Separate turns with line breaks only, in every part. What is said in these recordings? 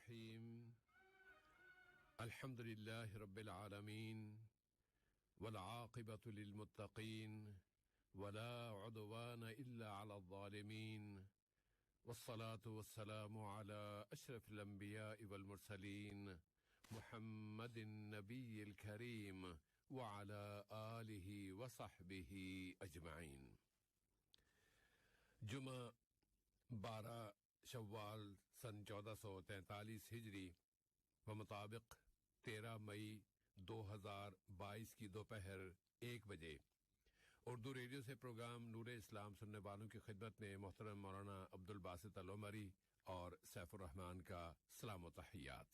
الرحيم الحمد لله رب العالمين والعاقبة للمتقين ولا عدوان إلا على الظالمين والصلاة والسلام على أشرف الأنبياء والمرسلين محمد النبي الكريم وعلى آله وصحبه أجمعين. جمعہ 12 شوال سن 1443 ہجری بمطابق 13 مئی 2022 کی دوپہر 1 بجے اردو ریڈیو سے پروگرام نور اسلام سننے والوں کی خدمت میں محترم مولانا عبدالباسط العمری اور سیف الرحمان کا سلام و تحیات.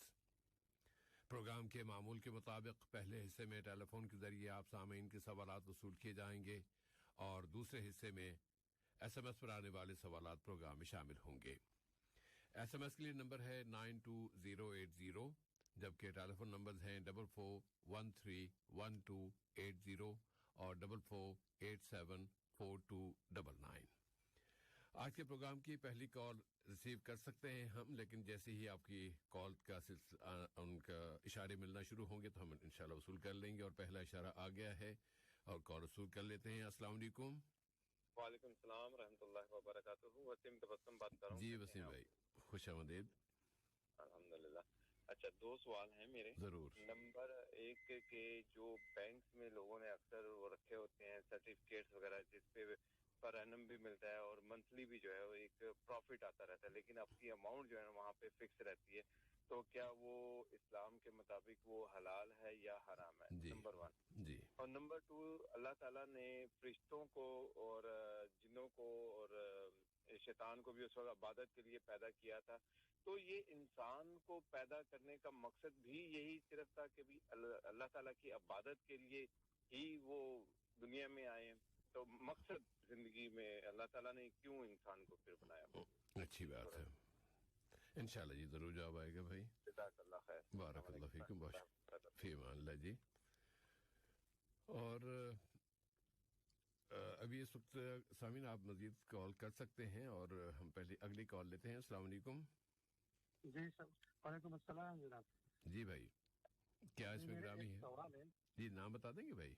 پروگرام کے معمول کے مطابق پہلے حصے میں ٹیلی فون کے ذریعے آپ سامعین کے سوالات وصول کیے جائیں گے اور دوسرے حصے میں ایس ایم ایس پر آنے والے سوالات پروگرام میں شامل ہوں گے. ایس ایم ایس کے لیے نمبر ہے 92080 جبکہ ٹیلی فون نمبرز ہیں 44131280 اور 44874299. آج کے پروگرام کی پہلی کال ریسیو کر سکتے ہیں ہم، لیکن جیسے ہی آپ کی کال کا سلسلہ ان کا اشارے ملنا شروع ہوں گے تو ہم انشاءاللہ وصول کر لیں گے. اور پہلا اشارہ آ گیا ہے اور کال وصول کر لیتے ہیں. السلام علیکم.
وعلیکم السلام رحمۃ اللہ وبرکاتہ. وسیم تبسم بات کر رہا ہوں.
جی وسیم بھائی خوش آمدید.
الحمدللہ. اچھا 2 سوال ہیں میرے.
ضرور.
نمبر 1 کہ جو بینکس میں لوگوں نے اکثر وہ رکھے ہوتے ہیں سرٹیفکیٹس وغیرہ جس پہ پر اینم بھی ملتا ہے اور منتھلی بھی جو ہے وہ ایک پروفٹ آتا رہتا ہے، لیکن آپ کی اماؤنٹ جو ہے وہاں پہ فکس رہتی ہے، تو کیا وہ اسلام کے مطابق وہ حلال ہے یا حرام ہے؟
جی.
نمبر 1
جی.
اور نمبر 2 اللہ تعالیٰ نے فرشتوں کو اور جنوں کو اور شیطان کو بھی اس وقت عبادت کے لیے پیدا کیا تھا، تو یہ انسان کو پیدا کرنے کا مقصد بھی یہی صرف تھا کہ بھی اللہ تعالیٰ کی عبادت کے لیے ہی وہ دنیا میں آئے ہیں؟ تو مقصد زندگی میں اللہ تعالیٰ نے کیوں انسان کو پھر بنایا؟
اچھی بات ہے، انشاءاللہ جی ضرور جواب آئے گا بھائی.
جزاک اللہ خیر.
بارک اللہ فیکم. بہت فی امان اللہ جی. اور ابھی اس وقت سامعین آپ مزید کال کر سکتے ہیں اور ہم پہلے اگلی کال لیتے ہیں. السلام علیکم.
جی سر وعلیکم السلام جناب.
جی بھائی کیا اس میں گرامی ہے؟
سوال ہے.
جی نام بتا دیں گے بھائی؟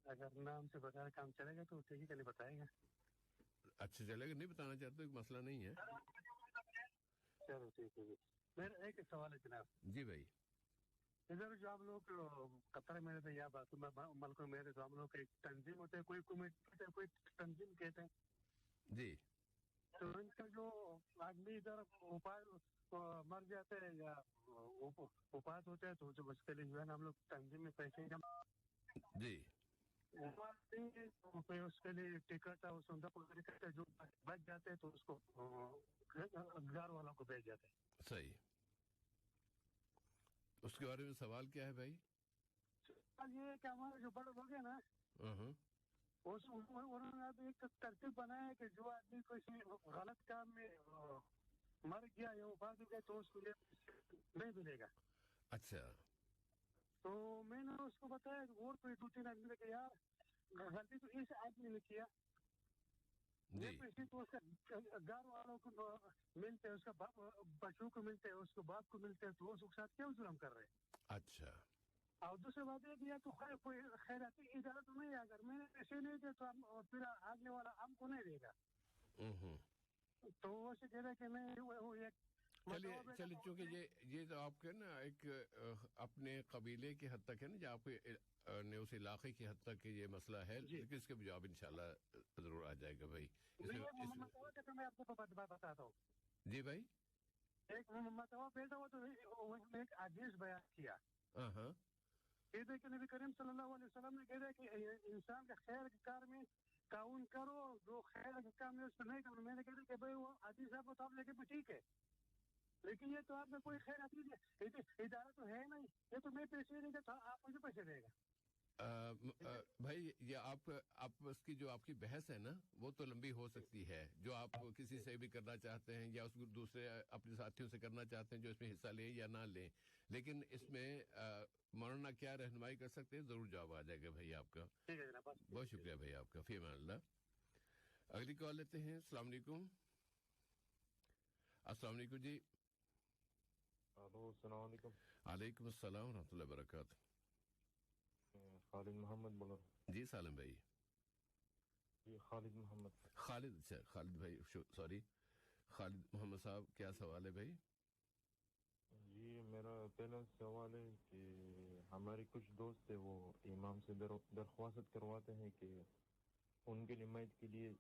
اگر نام سے بغیر کام چلے گا تو ٹھیک ہے بتائیں گے.
اچھا چلے گا، نہیں بتانا چاہتے کوئی مسئلہ نہیں ہے.
چلو ٹھیک ہے جی. میرا ایک سوال ہے جناب.
جی بھائی.
ادھر جو آپ لوگ قطر میں رہتے یا ملکوں میں رہتے تو ہم لوگ ایک تنظیم ہوتے ہیں، کوئی کمیٹی ہوتے ہیں، کوئی تنظیم کہتے ہیں
جی.
تو ان کا جو آدمی ادھر مر جاتے ہیں یا وفات ہوتے ہیں تو جو اس کے لیے جو ہے نا ہم لوگ تنظیم میں پیسے جمع
جی
اس کے لیے ٹکٹ جو بچ جاتے ہیں تو اس کو گھر والوں کو بھیج جاتے ہیں.
صحیح. اس کے بارے میں سوال کیا ہے بھائی؟
یہ کہ ہمارے جو بڑے لوگ ہیں نا انہوں نے اب ایک ترتیب بنایا ہے کہ جو آدمی کسی غلط کام میں مر گیا یا وفات ہو گیا تو اس کو نہیں ملے گا.
اچھا.
تو میں نے اس کو بتایا اور کوئی 2-3 آدمی نے کہ یار غلطی تو اس آدمی نے کیا، یہ پیسے تو اس کا گھر والوں کو ملتے ہیں، اس کا بچوں کو ملتے ہیں، اس کو باپ کو ملتے ہیں، تو اس کے ساتھ کیا ظلم کر رہے ہیں؟
اچھا.
اور دوسری بات یہ کہ تو کوئی خیراتی ادارہ تو نہیں ہے، اگر میں نے پیسے نہیں دے تو اور پھر آگے والا ہم کو نہیں دے گا. تو وہ سے کہہ رہے کہ میں وہ ایک
چلیے چونکہ یہ تو آپ کے نا ایک اپنے قبیلے کی حد تک ہے نا، جو آپ کے اس علاقے کی حد تک یہ مسئلہ ہے، لیکن اس کا جواب انشاءاللہ ضرور آ جائے گا بھائی.
میں آپ کو بتاتا ہوں.
جی بھائی.
ایک متوا بیٹا ہوا تو ایک حدیث بیان کیا. کہتے کہ نبی کریم صلی اللہ علیہ وسلم نے کہا کہ انسان کا خیر کے کار میں تعاون کرو، جو خیر کے کام ہے اس میں نہیں کرو. میں نے کہا کہ بھائی وہ حدیث صاحب تو آپ لے کے ٹھیک ہے، لیکن یہ تو آپ میں کوئی خیر ادارہ تو ہے نہیں، یہ تو میں پیسے دے گا، آپ مجھے پیسے دے گا.
بھائی یہ آپ اس کی جو آپ کی بحث ہے نا وہ تو لمبی ہو سکتی ہے، جو آپ کسی سے بھی کرنا چاہتے ہیں یا اس دوسرے اپنے ساتھیوں سے کرنا چاہتے ہیں جو اس میں حصہ لیں یا نہ لیں، لیکن اس میں مولانا کیا رہنمائی کر سکتے ہیں، ضرور جواب آ جائے گا بھائی آپ کا. بہت شکریہ بھائی آپ کا. فی امان اللہ. اگلی کال لیتے ہیں. السلام علیکم. السلام علیکم جی.
الو السلام علیکم.
علیکم السلام ورحمۃ اللہ وبرکاتہ.
خالد محمد بول رہا ہوں.
جی سالم بھائی.
جی خالد محمد.
خالد. اچھا خالد بھائی سوری خالد محمد صاحب کیا سوال ہے بھائی؟
جی میرا پہلا سوال ہے کہ ہمارے کچھ دوست ہیں وہ امام سے درخواست کرواتے ہیں کہ ان کی نمائت کے لیے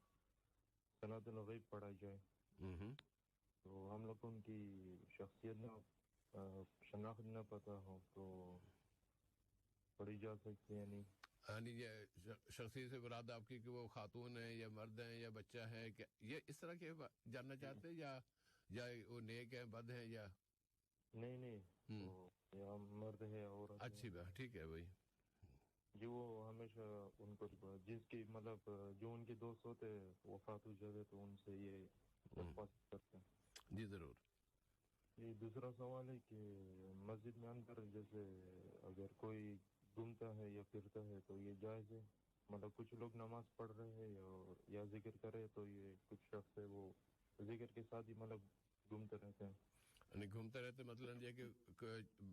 صلاۃ الغیب پڑھائی جائے. تو ہم لوگ کو ان کی شخصیت نہ شناخت نہ پتہ ہو تو پڑھی جا سکتی ہے نہیں.
یعنی یہ شخصیت سے مراد آپ کی کہ وہ خاتون ہیں یا مرد ہیں یا بچہ ہے، کہ یہ اس طرح کے جاننا چاہتے ہیں یا وہ نیک ہیں بد ہیں یا
نہیں تو یا مرد ہے عورت ہے.
اچھی بات ٹھیک ہے بھائی.
جی وہ ہمیشہ ان کو جس کی مطلب جو ان کے دوست ہوتے وفات ہو جاتے تو ان سے یہ درخواست کرتے ہیں.
جی ضرور.
یہ دوسرا سوال ہے کہ مسجد میں اندر جیسے اگر کوئی گھومتا ہے یا پھرتا ہے تو یہ جائز ہے؟ مطلب کچھ لوگ نماز پڑھ رہے ہیں یا ذکر کرے تو یہ کچھ شخص ہے وہ ذکر کے ساتھ ہی مطلب گھومتے رہتے ہیں.
یعنی گھومتے رہتے مطلب یہ کہ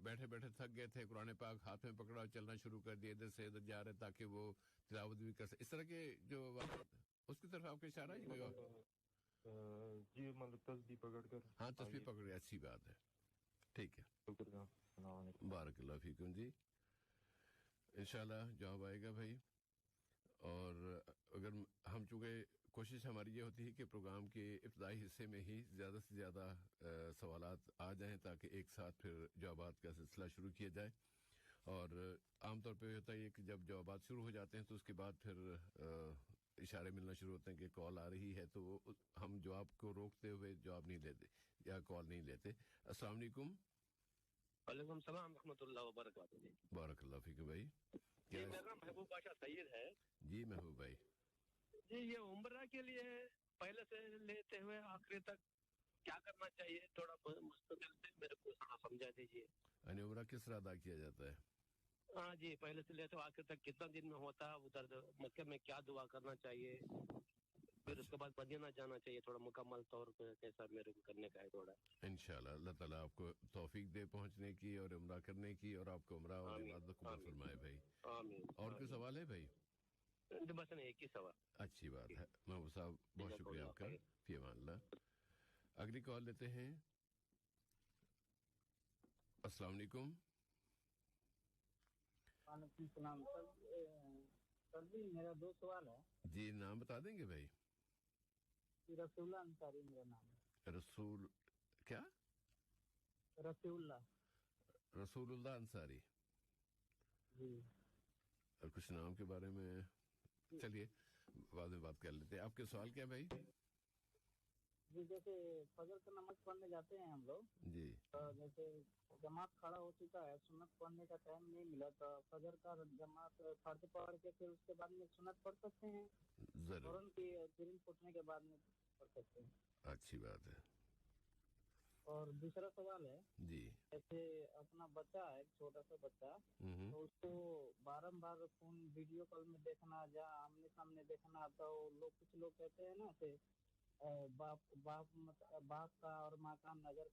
بیٹھے بیٹھے تھک گئے تھے، قرآن پاک ہاتھ میں پکڑا چلنا شروع کر دیا، ادھر سے ادھر جا رہے تاکہ وہ تلاوت بھی کر سکے، اس طرح کے جو اس کی طرف آپ کا اشارہ ہے کوئی؟
جی مطلب تسبیح پکڑ کر.
ہاں تسبیح پکڑ کے اچھی بات ہے. ٹھیک ہے.
السلام علیکم.
بارک اللہ فیکم جی. انشاءاللہ جواب آئے گا بھائی. اور اگر ہم چونکہ کوشش ہماری یہ ہوتی ہے کہ پروگرام کے ابتدائی حصے میں ہی زیادہ سے زیادہ سوالات آ جائیں تاکہ ایک ساتھ پھر جوابات کا سلسلہ شروع کیا جائے. اور عام طور پہ ہوتا ہے کہ جب جوابات شروع ہو جاتے ہیں تو اس کے بعد پھر اشارے ملنا شروع ہوتے ہیں کہ کال آ رہی ہے، تو ہم جواب کو روکتے ہوئے جواب نہیں لیتے یا کال نہیں لیتے. السلام علیکم.
وعلیکم السلام ورحمۃ اللہ وبرکاتہ. جی
بارک اللہ فیکم بھائی.
جی میرا نام محبوب بادشاہ سید ہے.
جی محبوب بھائی.
جی یہ عمرہ کے لیے پہلے سے لیتے ہوئے آخری تک کیا کرنا چاہیے، تھوڑا مستقل سے میرے کو تھوڑا سمجھا دیجیے.
یعنی عمرہ کس طرح ادا کیا جاتا ہے؟
ہاں جی پہلے سے لیتے ہوئے آخر تک کتنا دن میں ہوتا ہے، ادھر مکے میں کیا دعا کرنا چاہیے، پھر اس کے بعد مدینہ جانا چاہیے، تھوڑا مکمل طور پہ کیسا میرے کو کرنے کا ہے تھوڑا.
انشاءاللہ اللہ تعالیٰ آپ کو توفیق دے پہنچنے کی اور عمرہ کرنے کی، اور آپ کو عمرہ اور عبادت قبول فرمائے بھائی.
آمین.
اور کوئی سوال ہے بھائی؟
بس نہیں ایک ہی سوال.
اچھی بات ہے محبوب صاحب، بہت شکریہ آپ کا. فی امان اللہ. اگلی کال لیتے ہیں. السلام علیکم.
وعلیکم السلام. سر جی میرا 2 سوال ہے.
جی نام بتا دیں گے بھائی؟
رسول اللہ انصاری میرا نام ہے.
رسول کیا؟
رسول
اللہ انصاری.
جی.
اور کچھ نام کے بارے میں چلیے بعد میں بات کر لیتے ہیں. آپ کے سوال کیا بھائی؟
جی جیسے فجر کا نماز پڑھنے جاتے ہیں ہم لوگ،
جی
جیسے جماعت کھڑا ہو چکا ہے، سنت پڑھنے کا ٹائم نہیں ملا، تو فجر کا جماعت فرض پڑھ کے پھر اس کے بعد میں سنت پڑھ سکتے ہیں؟
ضرور.
فوراً کی کریم پھوٹنے کے بعد میں پڑھ سکتے ہیں.
اچھی بات ہے.
اور دوسرا سوال ہے،
جی
جیسے اپنا بچہ ہے، چھوٹا سا بچہ، تو اس کو بارمبار فون ویڈیو کال میں دیکھنا یا آمنے سامنے دیکھنا، تو کچھ لوگ کہتے ہیں نا کہ باپ کا اور ماں کا نظر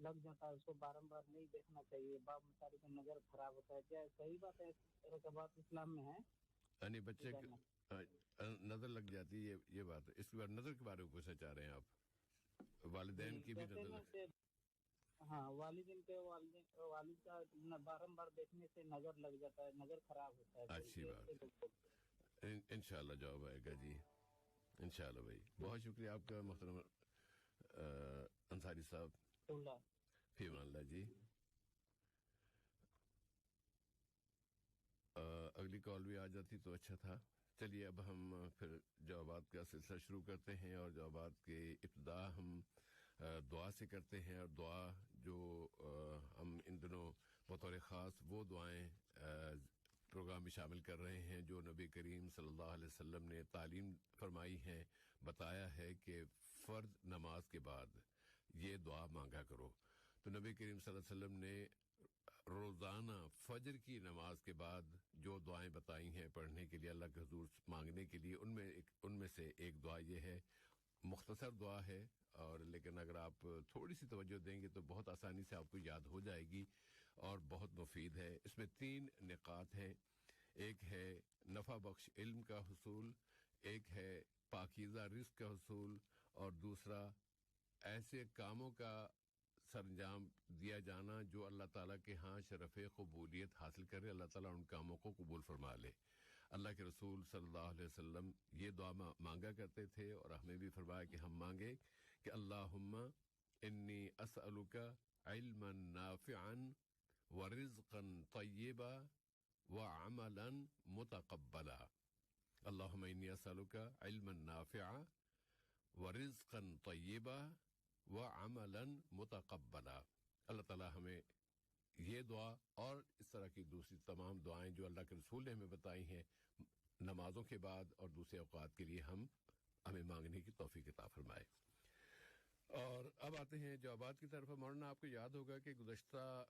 لگ جاتا ہے، اس کو بارمبار نہیں دیکھنا چاہیے، باپ مطالعے کا نظر خراب ہوتا ہے، کیا صحیح بات ہے؟ اس طرح کا بات اسلام میں ہے؟
یعنی بچے نظر لگ جاتی ہے، یہ بات ہے. اس کے بعد نظر کے بارے میں پوچھنا چاہ رہے ہیں آپ؟ والدین کی بھی نظر لگ.
ہاں والدین والد کا بارمبار دیکھنے سے نظر لگ جاتا ہے، نظر خراب ہوتا ہے.
اچھی بات. انشاءاللہ جواب آئے گا. جی انشاءاللہ بھائی. بہت شکریہ آپ کا محترم انصاری صاحب. فی امان اللہ. جی اگلی کال بھی آ جاتی تو اچھا تھا. چلیے اب ہم پھر جوابات کا سلسلہ شروع کرتے ہیں، اور جوابات کے ابتدا ہم دعا سے کرتے ہیں. اور دعا جو ہم ان دنوں بطور خاص وہ دعائیں پروگرام میں شامل کر رہے ہیں جو نبی کریم صلی اللہ علیہ وسلم نے تعلیم فرمائی ہیں، بتایا ہے کہ فرض نماز کے بعد یہ دعا مانگا کرو. تو نبی کریم صلی اللہ علیہ وسلم نے روزانہ فجر کی نماز کے بعد جو دعائیں بتائی ہیں پڑھنے کے لیے، اللہ کے حضور مانگنے کے لیے، ان میں سے ایک دعا یہ ہے مختصر دعا ہے، اور لیکن اگر آپ تھوڑی سی توجہ دیں گے تو بہت آسانی سے آپ کو یاد ہو جائے گی اور بہت مفید ہے. اس میں 3 نقاط ہیں. ایک ہے نفع بخش علم کا حصول، ایک ہے پاکیزہ رزق کا حصول، اور دوسرا ایسے کاموں کا سرانجام دیا جانا جو اللہ تعالیٰ کے ہاں شرف قبولیت حاصل کرے، اللہ تعالیٰ ان کاموں کو قبول فرما لے. اللہ کے رسول صلی اللہ علیہ وسلم یہ دعا مانگا کرتے تھے، اور ہمیں بھی فرمایا کہ ہم مانگے کہ اللہم انی اسألک علما نافعا ورزقا طیبا وعملا متقبلا. اللہم انی اسألک علما نافعا ورزقا طیبا وعملا متقبلا. اللہ تعالیٰ ہمیں یہ دعا اور اس طرح کی دوسری تمام دعائیں جو اللہ کے رسول نے ہمیں بتائی ہیں نمازوں کے بعد اور دوسرے اوقات کے لیے ہمیں مانگنے کی توفیق عطا فرمائے. اور اب آتے ہیں جوابات کی طرف. مولانا آپ کو یاد ہوگا کہ گزشتہ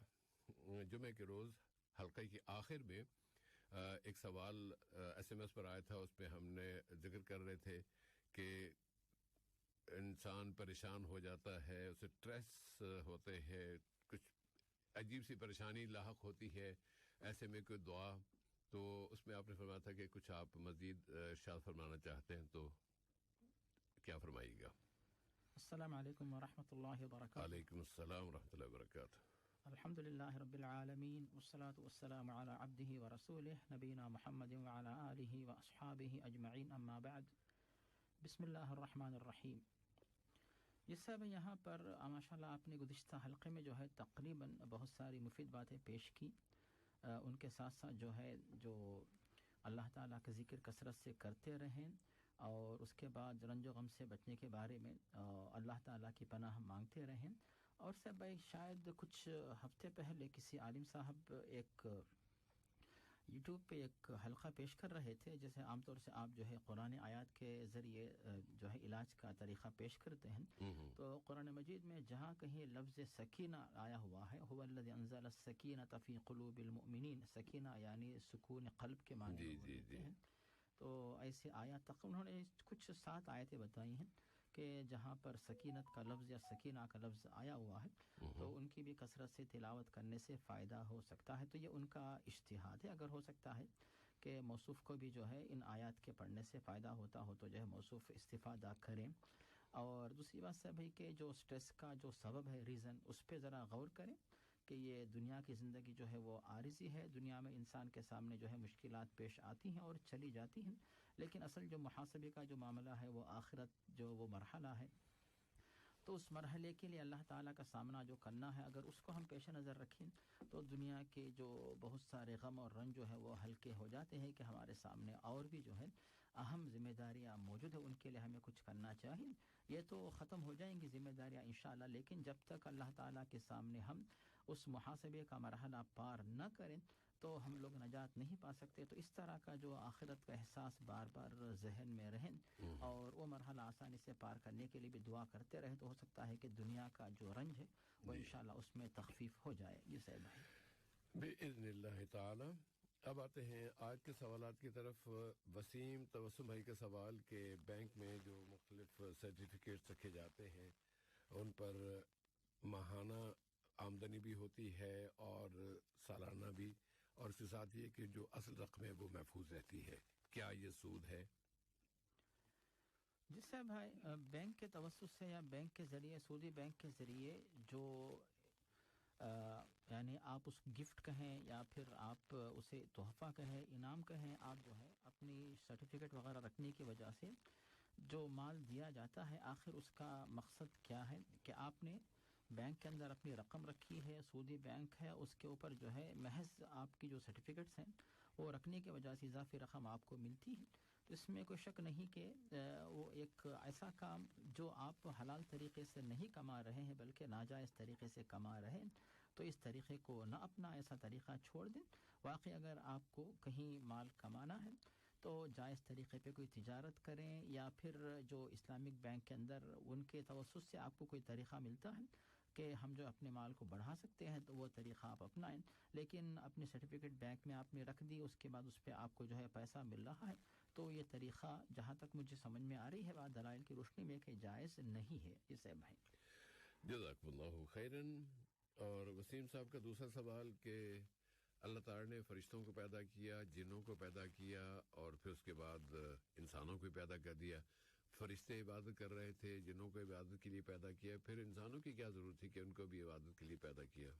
جمعے کے روز حلقے کے آخر میں ایک سوال SMS پر آیا تھا. اس پہ ہم نے ذکر کر رہے تھے کہ انسان پریشان ہو جاتا ہے، اسے اسٹریس ہوتے ہیں، کچھ عجیب سی پریشانی لاحق ہوتی ہے، ایسے میں کوئی دعا. تو اس میں آپ نے فرمایا تھا کہ کچھ آپ مزید ارشاد فرمانا چاہتے ہیں، تو کیا فرمائیے گا؟
السلام علیکم ورحمۃ اللہ وبرکاتہ.
وعلیکم السلام ورحمۃ اللہ وبرکاتہ.
الحمد للہ رب العالمین والصلاة والسلام علی عبدہ ورسولہ نبینا محمد وعلی آلہ واصحابہ اجمعین، اما بعد. بسم اللہ الرحمن الرحیم. جس سے میں یہاں پر ماشاءاللہ آپ نے گزشتہ حلقے میں جو ہے تقریباً بہت ساری مفید باتیں پیش کی. ان کے ساتھ ساتھ جو ہے جو اللہ تعالیٰ کا ذکر کثرت سے کرتے رہیں، اور اس کے بعد رنج و غم سے بچنے کے بارے میں اللہ تعالیٰ کی پناہ مانگتے رہیں. اور سے بھائی شاید کچھ ہفتے پہلے کسی عالم صاحب ایک یوٹیوب پہ ایک حلقہ پیش کر رہے تھے، جیسے عام طور سے آپ جو ہے قرآن آیات کے ذریعے جو ہے علاج کا طریقہ پیش کرتے ہیں. تو قرآن مجید میں جہاں کہیں لفظ سکینہ آیا ہوا ہے، هو الذی انزل السکینۃ فی قلوب المؤمنین، سکینہ یعنی سکون قلب کے معنی ہوتے ہیں. تو ایسے آیات تقریباً انہوں نے کچھ 7 آیتیں بتائی ہیں کہ جہاں پر سکینت کا لفظ یا سکینہ کا لفظ آیا ہوا ہے، تو ان کی بھی کثرت سے تلاوت کرنے سے فائدہ ہو سکتا ہے. تو یہ ان کا اجتہاد ہے. اگر ہو سکتا ہے کہ موصوف کو بھی جو ہے ان آیات کے پڑھنے سے فائدہ ہوتا ہو تو جو ہے موصوف استفادہ کریں. اور دوسری بات سے بھائی کہ جو سٹریس کا جو سبب ہے، ریزن، اس پہ ذرا غور کریں کہ یہ دنیا کی زندگی جو ہے وہ عارضی ہے. دنیا میں انسان کے سامنے جو ہے مشکلات پیش آتی ہیں اور چلی جاتی ہیں، لیکن اصل جو محاسبے کا جو معاملہ ہے وہ آخرت جو وہ مرحلہ ہے. تو اس مرحلے کے لیے اللہ تعالیٰ کا سامنا جو کرنا ہے، اگر اس کو ہم پیش نظر رکھیں تو دنیا کے جو بہت سارے غم اور رنج جو ہے وہ ہلکے ہو جاتے ہیں کہ ہمارے سامنے اور بھی جو ہے اہم ذمہ داریاں موجود ہیں، ان کے لیے ہمیں کچھ کرنا چاہیے. یہ تو ختم ہو جائیں گی ذمہ داریاں انشاءاللہ، لیکن جب تک اللہ تعالیٰ کے سامنے ہم اس محاسبے کا مرحلہ پار نہ کریں تو ہم لوگ نجات نہیں پا سکتے. تو اس طرح کا جو آخرت کا احساس بار بار ذہن میں رہیں اور وہ مرحلہ آسانی سے پار کرنے کے لیے بھی دعا کرتے رہیں، تو ہو سکتا ہے کہ دنیا کا جو رنج ہے وہ انشاءاللہ اس میں تخفیف ہو جائے. جی صاحب بھائی
بإذن اللہ تعالی. اب آتے ہیں آج کے سوالات کی طرف. وسیم تبسم بھائی کا سوال کہ بینک میں جو مختلف سرٹیفکیٹس رکھے جاتے ہیں ان پر ماہانہ آمدنی بھی ہوتی ہے اور سالانہ بھی، اور اس کے ساتھ یہ کہ جو اصل رقم ہے وہ محفوظ رہتی ہے، کیا یہ سود ہے؟
جس سے بھائی بینک کے توسط سے یا بینک کے ذریعے، سودی بینک کے ذریعے جو یعنی آپ اس گفٹ کہیں یا پھر آپ اسے تحفہ کہیں، انعام کہیں، آپ جو ہے اپنی سرٹیفکیٹ وغیرہ رکھنے کی وجہ سے جو مال دیا جاتا ہے، آخر اس کا مقصد کیا ہے کہ آپ نے بینک کے اندر اپنی رقم رکھی ہے، سودی بینک ہے، اس کے اوپر جو ہے محض آپ کی جو سرٹیفکیٹس ہیں وہ رکھنے کی وجہ سے اضافی رقم آپ کو ملتی ہے. تو اس میں کوئی شک نہیں کہ وہ ایک ایسا کام جو آپ حلال طریقے سے نہیں کما رہے ہیں بلکہ ناجائز طریقے سے کما رہے ہیں، تو اس طریقے کو نہ اپنا ایسا طریقہ چھوڑ دیں. واقعی اگر آپ کو کہیں مال کمانا ہے تو جائز طریقے پہ کوئی تجارت کریں، یا پھر جو اسلامک بینک کے اندر ان کے توسط سے آپ کو کوئی طریقہ ملتا ہے کہ ہم جو اپنے مال کو بڑھا سکتے ہیں تو وہ طریقہ آپ اپنائیں. لیکن اپنی سرٹیفکیٹ بینک میں آپ نے رکھ دی، اس کے بعد اس پہ آپ کو جو ہے پیسہ مل رہا ہے، تو یہ طریقہ جہاں تک مجھے سمجھ میں آ رہی ہے بات دلائل کی روشنی میں کہ جائز نہیں ہے اسے بھائی.
جزاک اللہ خیراً. اور وسیم صاحب کا دوسرا سوال کہ اللہ تعالیٰ نے فرشتوں کو پیدا کیا، جنوں کو پیدا کیا، اور پھر اس کے بعد انسانوں کو پیدا کر دیا. فرشتے عبادت کر رہے تھے، جنوں کو عبادت کے لیے پیدا کیا، پھر انسانوں کی کیا ضرورت تھی کہ ان کو بھی عبادت کے لیے پیدا کیا؟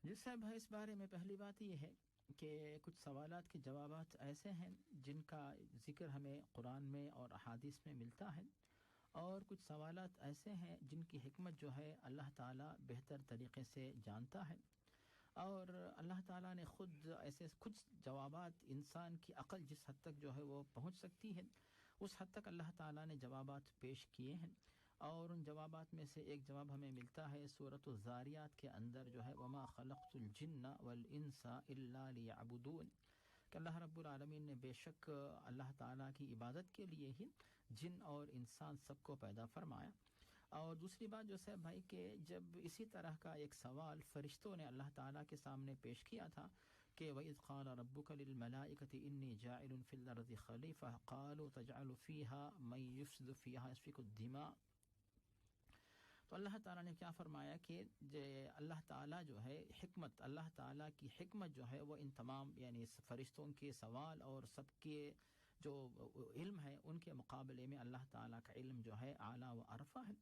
جی صاحب بھائی، اس بارے میں پہلی بات یہ ہے کہ کچھ سوالات کے جوابات ایسے ہیں جن کا ذکر ہمیں قرآن میں اور احادیث میں ملتا ہے، اور کچھ سوالات ایسے ہیں جن کی حکمت جو ہے اللہ تعالیٰ بہتر طریقے سے جانتا ہے، اور اللہ تعالیٰ نے خود ایسے کچھ جوابات انسان کی عقل جس حد تک جو ہے وہ پہنچ سکتی ہے اس حد تک اللہ تعالیٰ نے جوابات پیش کیے ہیں. اور ان جوابات میں سے ایک جواب ہمیں ملتا ہے سورۃ الذاریات کے اندر جو ہے وما خلقت الجن والانس الا لیعبدون، کہ اللہ رب العالمین نے بے شک اللہ تعالیٰ کی عبادت کے لیے ہی جن اور انسان سب کو پیدا فرمایا. اور دوسری بات جو ہے بھائی کہ جب اسی طرح کا ایک سوال فرشتوں نے اللہ تعالیٰ کے سامنے پیش کیا تھا کہ وَإِذْ قَالَ رَبُّكَ لِلْمَلَائِكَةِ إِنِّي جَاعِلٌ فِي الْأَرْضِ خَلِيفَةً قَالُوا تَجْعَلُ فِيهَا مَن يُفْسِدُ فِيهَا وَيَسْفِكُ الدِّمَاءَ. تو اللہ تعالیٰ نے کیا فرمایا کہ اللہ تعالیٰ جو ہے حکمت، اللہ تعالیٰ کی حکمت جو ہے وہ ان تمام یعنی فرشتوں کے سوال اور سب کے جو علم ہے ان کے مقابلے میں اللہ تعالیٰ کا علم جو ہے اعلیٰ و ارفع ہے.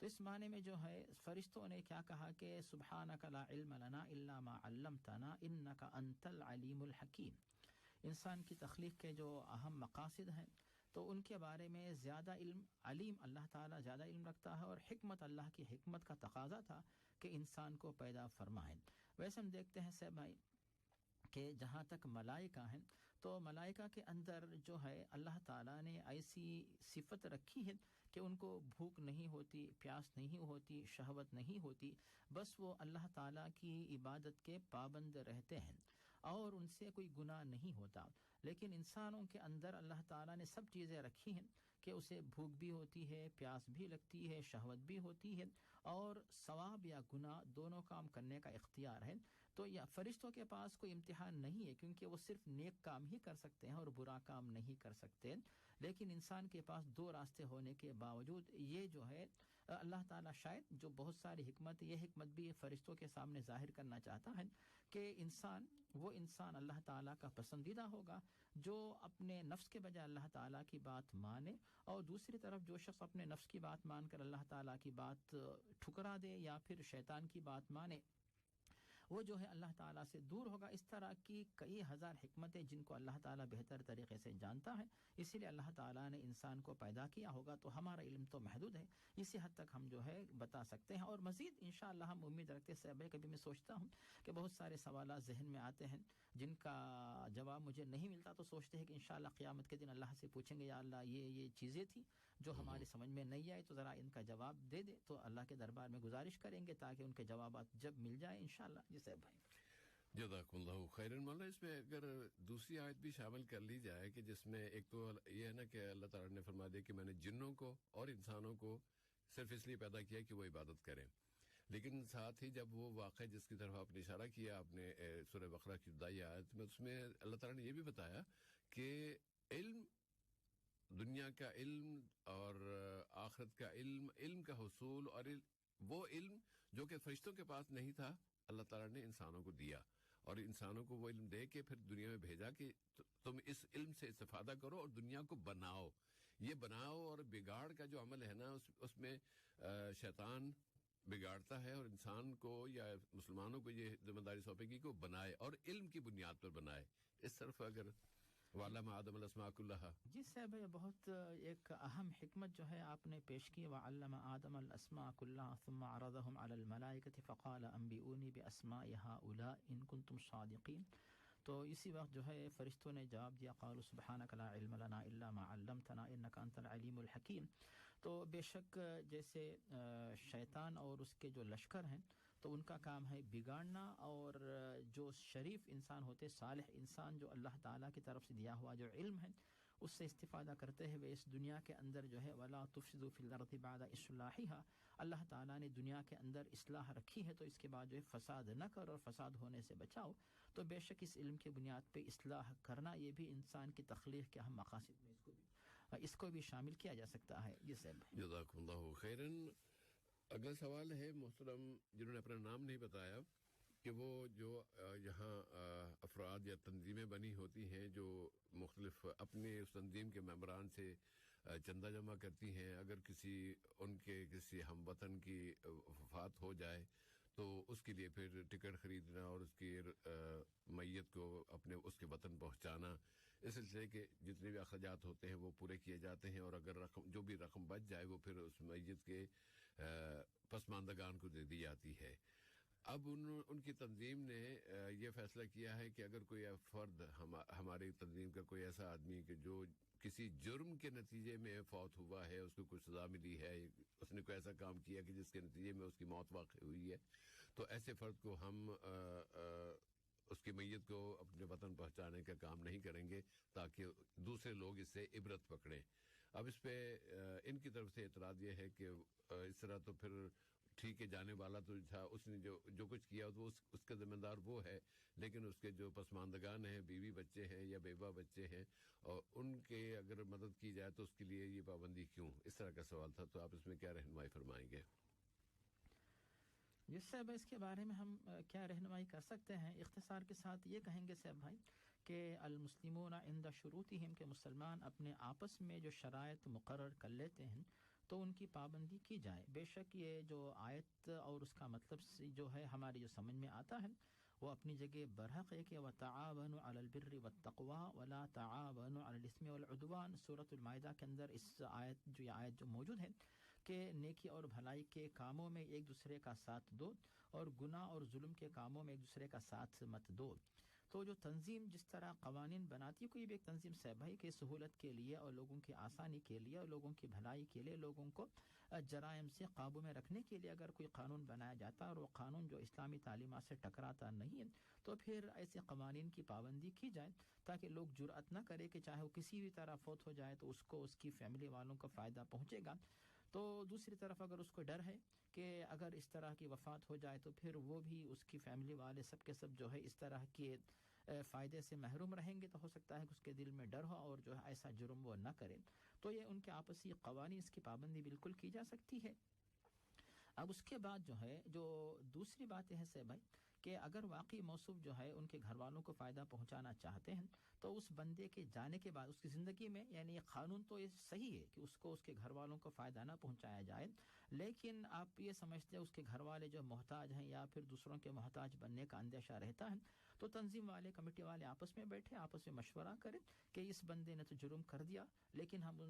تو اس معنی میں جو ہے فرشتوں نے کیا کہا کہ سبحانک لا علم لنا الا ما علمتنا انک انت العلیم الحکیم. انسان کی تخلیق کے جو اہم مقاصد ہیں تو ان کے بارے میں زیادہ علیم اللہ تعالیٰ زیادہ علم رکھتا ہے، اور حکمت اللہ کی حکمت کا تقاضا تھا کہ انسان کو پیدا فرمائیں. ویسے ہم دیکھتے ہیں صاحب بھائی کہ جہاں تک ملائکہ ہیں تو ملائکہ کے اندر جو ہے اللہ تعالیٰ نے ایسی صفت رکھی ہے کہ ان کو بھوک نہیں ہوتی، پیاس نہیں ہوتی، شہوت نہیں ہوتی، بس وہ اللہ تعالیٰ کی عبادت کے پابند رہتے ہیں اور ان سے کوئی گناہ نہیں ہوتا. لیکن انسانوں کے اندر اللہ تعالیٰ نے سب چیزیں رکھی ہیں کہ اسے بھوک بھی ہوتی ہے، پیاس بھی لگتی ہے، شہوت بھی ہوتی ہے، اور ثواب یا گناہ دونوں کام کرنے کا اختیار ہے. تو یا فرشتوں کے پاس کوئی امتحان نہیں ہے کیونکہ وہ صرف نیک کام ہی کر سکتے ہیں اور برا کام نہیں کر سکتے. لیکن انسان کے پاس دو راستے ہونے کے باوجود یہ جو ہے اللہ تعالیٰ شاید جو بہت ساری حکمت، یہ حکمت بھی فرشتوں کے سامنے ظاہر کرنا چاہتا ہے کہ وہ انسان اللہ تعالیٰ کا پسندیدہ ہوگا جو اپنے نفس کے بجائے اللہ تعالیٰ کی بات مانے، اور دوسری طرف جو شخص اپنے نفس کی بات مان کر اللہ تعالیٰ کی بات ٹھکرا دے یا پھر شیطان کی بات مانے وہ جو ہے اللہ تعالیٰ سے دور ہوگا. اس طرح کی کئی ہزار حکمتیں جن کو اللہ تعالیٰ بہتر طریقے سے جانتا ہے، اسی لیے اللہ تعالیٰ نے انسان کو پیدا کیا ہوگا. تو ہمارا علم تو محدود ہے، اسی حد تک ہم جو ہے بتا سکتے ہیں، اور مزید انشاءاللہ ہم امید رکھتے ہیں. کبھی میں سوچتا ہوں کہ بہت سارے سوالات ذہن میں آتے ہیں جن کا جواب مجھے نہیں ملتا، تو سوچتے ہیں کہ انشاءاللہ قیامت کے دن اللہ سے پوچھیں گے یا اللہ یہ چیزیں تھیں جو ہماری سمجھ میں نہیں آئی، تو ذرا ان کا جواب دے دے. تو اللہ کے دربار میں گزارش کریں گے تاکہ ان کے جوابات جب مل جائیں انشاءاللہ. جی صاحب بھائی
جزاک اللہ خیراً. مولانا اس میں اگر دوسری آیت بھی شامل کر لی جائے کہ جس میں ایک تو یہ ہے نا کہ اللہ تعالیٰ نے فرما دیا کہ میں نے جنوں کو اور انسانوں کو صرف اس لیے پیدا کیا کہ وہ عبادت کریں، لیکن ساتھ ہی جب وہ واقعہ جس کی طرف آپ نے اشارہ کیا آپ نے سورہ بقرہ کی ابتدائی آیت میں، اس میں اللہ تعالیٰ نے یہ بھی بتایا کہ علم، دنیا کا علم اور آخرت کا علم کا حصول، اور وہ علم جو کہ فرشتوں کے پاس نہیں تھا اللہ تعالیٰ نے انسانوں کو دیا، اور انسانوں کو وہ علم دے کے پھر دنیا میں بھیجا کہ تم اس علم سے استفادہ کرو اور دنیا کو بناؤ. یہ بناؤ اور بگاڑ کا جو عمل ہے نا اس میں شیطان بگاڑتا ہے، اور انسان کو یا مسلمانوں کو یہ ذمہ داری سونپے گی کہ وہ بنائے اور علم کی بنیاد پر بنائے. اس طرف اگر وَعَلَّمَ آدَمَ الْأَسْمَاءَ كُلَّهَا.
جی صاحب بہت ایک اہم حکمت جو ہے آپ نے پیش کی. وَعَلَّمَ آدَمَ الْأَسْمَاءَ كُلَّهَا ثُمَّ عَرَضَهُمْ عَلَى الْمَلَائِكَةِ فَقَالَ أَنْبِئُونِي بِأَسْمَاءِ هَؤُلَاءِ إِن كُنتُمْ صَادِقِينَ. تو اسی وقت جو ہے فرشتوں نے جواب دیا قالوا سبحانك لا علم لنا الا ما علمتنا انك انت العلیم الحکیم. تو بے شک جیسے شیطان اور اس کے جو لشکر ہیں تو ان کا کام ہے بگاڑنا، اور جو شریف انسان ہوتے، صالح انسان جو اللہ تعالیٰ کی طرف سے دیا ہوا جو علم ہے اس سے استفادہ کرتے ہوئے اس دنیا کے اندر جو ہے وَلَا تُفْسِدُوا فِي الْأَرْضِ بَعْدَ إِصْلَاحِهَا، اللہ تعالیٰ نے دنیا کے اندر اصلاح رکھی ہے تو اس کے بعد جو ہے فساد نہ کرو اور فساد ہونے سے بچاؤ. تو بے شک اس علم کی بنیاد پہ اصلاح کرنا یہ بھی انسان کی تخلیق کے اہم مقاصد میں اس کو بھی شامل کیا جا سکتا ہے. یہ صاحب
جزاکم اللہ خیراً. اگلا سوال ہے محترم جنہوں نے اپنا نام نہیں بتایا کہ وہ جو یہاں افراد یا تنظیمیں بنی ہوتی ہیں جو مختلف اپنے اس تنظیم کے ممبران سے چندہ جمع کرتی ہیں، اگر ان کے کسی ہم وطن کی وفات ہو جائے تو اس کے لیے پھر ٹکٹ خریدنا اور اس کی میت کو اس کے وطن پہنچانا، اس سلسلے کے جتنے بھی اخراجات ہوتے ہیں وہ پورے کیے جاتے ہیں، اور اگر جو بھی رقم بچ جائے وہ پھر اس میت کے پسماندگان کو دے دی جاتی ہے. اب ان کی تنظیم نے یہ فیصلہ کیا ہے کہ اگر کوئی فرد ہماری تنظیم کا کوئی ایسا آدمی کہ جو کسی جرم کے نتیجے میں فوت ہوا ہے، اس کو کوئی سزا ملی ہے، اس نے کوئی ایسا کام کیا کہ جس کے نتیجے میں اس کی موت واقع ہوئی ہے، تو ایسے فرد کو ہم اس کی میت کو اپنے وطن پہنچانے کا کام نہیں کریں گے تاکہ دوسرے لوگ اس سے عبرت پکڑیں. اب اس پہ ان کی طرف سے اعتراض یہ ہے کہ اس طرح تو پھر ٹھیک ہے، جانے والا تو تھا، اس نے جو کچھ کیا تو اس کا ذمہ دار وہ ہے، لیکن اس کے جو پسماندگان ہیں، بیوی بچے ہیں یا بیوہ بچے ہیں، اور ان کے اگر مدد کی جائے تو اس کے لیے یہ پابندی کیوں؟ اس طرح کا سوال تھا، تو آپ اس میں کیا رہنمائی فرمائیں گے؟
جس صاحب اس کے بارے میں ہم کیا رہنمائی کر سکتے ہیں، اختصار کے ساتھ یہ کہیں گے صاحب بھائی کہ المسلمون عند شروطہم، کہ مسلمان اپنے آپس میں جو شرائط مقرر کر لیتے ہیں تو ان کی پابندی کی جائے. بے شک یہ جو آیت اور اس کا مطلب جو ہے ہماری جو سمجھ میں آتا ہے وہ اپنی جگہ برحق ہے کہ وَتَعَاوَنُوا عَلَى الْبِرِّ وَالتَّقْوَى وَلَا تَعَاوَنُوا عَلَى الْإِثْمِ وَالْعُدْوَانِ. سورۃ المائدہ کے اندر اس آیت جو موجود ہے کہ نیکی اور بھلائی کے کاموں میں ایک دوسرے کا ساتھ دو اور گناہ اور ظلم کے کاموں میں ایک دوسرے کا ساتھ مت دو. تو جو تنظیم جس طرح قوانین بناتی ہے، کوئی بھی ایک تنظیم صاحب بھائی کے سہولت کے لیے اور لوگوں کی آسانی کے لیے اور لوگوں کی بھلائی کے لیے، لوگوں کو جرائم سے قابو میں رکھنے کے لیے اگر کوئی قانون بنایا جاتا ہے اور وہ قانون جو اسلامی تعلیمات سے ٹکراتا نہیں ہے تو پھر ایسے قوانین کی پابندی کی جائے تاکہ لوگ جرأت نہ کرے کہ چاہے وہ کسی بھی طرح فوت ہو جائے تو اس کو اس کی فیملی والوں کو فائدہ پہنچے گا. تو دوسری طرف اگر اس کو ڈر ہے کہ اگر اس طرح کی وفات ہو جائے تو پھر وہ بھی اس کی فیملی والے سب کے سب جو ہے اس طرح کے فائدے سے محروم رہیں گے، تو ہو سکتا ہے کہ اس کے دل میں ڈر ہو اور جو ہے ایسا جرم وہ نہ کرے. تو یہ ان کے آپسی قوانین، اس کی پابندی بالکل کی جا سکتی ہے. اب اس کے بعد جو ہے جو دوسری بات ہے سے بھائی کہ اگر واقعی موصوف جو ہے ان کے گھر والوں کو فائدہ پہنچانا چاہتے ہیں تو اس بندے کے جانے کے بعد اس کی زندگی میں، یعنی یہ قانون تو یہ صحیح ہے کہ اس کو اس کے گھر والوں کو فائدہ نہ پہنچایا جائے، لیکن آپ یہ سمجھتے ہیں اس کے گھر والے جو محتاج ہیں یا پھر دوسروں کے محتاج بننے کا اندیشہ رہتا ہے تو تنظیم والے، کمیٹی والے آپس میں بیٹھے، آپس میں مشورہ کریں کہ اس بندے نے تو جرم کر دیا لیکن ہم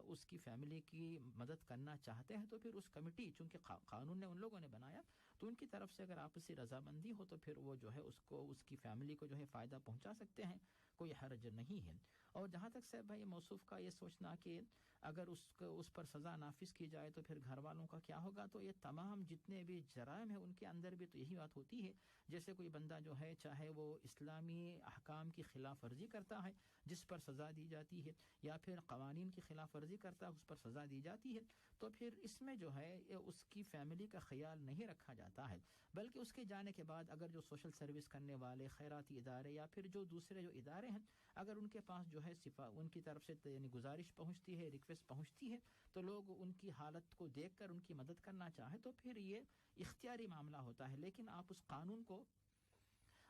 اس کی فیملی کی مدد کرنا چاہتے ہیں، تو پھر اس کمیٹی، چونکہ قانون نے ان لوگوں نے بنایا تو ان کی طرف سے اگر آپسی رضامندی ہو تو پھر وہ جو ہے اس کو، اس کی فیملی کو جو ہے فائدہ پہنچا سکتے ہیں، کوئی حرج نہیں ہے. اور جہاں تک صاحب بھائی موصوف کا یہ سوچنا کہ اگر اس پر سزا نافذ کی جائے تو پھر گھر والوں کا کیا ہوگا، تو یہ تمام جتنے بھی جرائم ہیں ان کے اندر بھی تو یہی بات ہوتی ہے. جیسے کوئی بندہ جو ہے چاہے وہ اسلامی احکام کی خلاف ورزی کرتا ہے جس پر سزا دی جاتی ہے، یا پھر قوانین کی خلاف ورزی کرتا ہے اس پر سزا دی جاتی ہے، تو پھر اس میں جو ہے اس کی فیملی کا خیال نہیں رکھا جاتا ہے، بلکہ اس کے جانے کے بعد اگر جو سوشل سروس کرنے والے خیراتی ادارے یا پھر جو دوسرے جو ادارے ہیں اگر ان کے پاس جو ہے ان کی طرف سے یعنی گزارش پہنچتی ہے، ریکویسٹ پہنچتی ہے، تو لوگ ان کی حالت کو دیکھ کر ان کی مدد کرنا چاہے تو پھر یہ اختیاری معاملہ ہوتا ہے. لیکن آپ اس قانون کو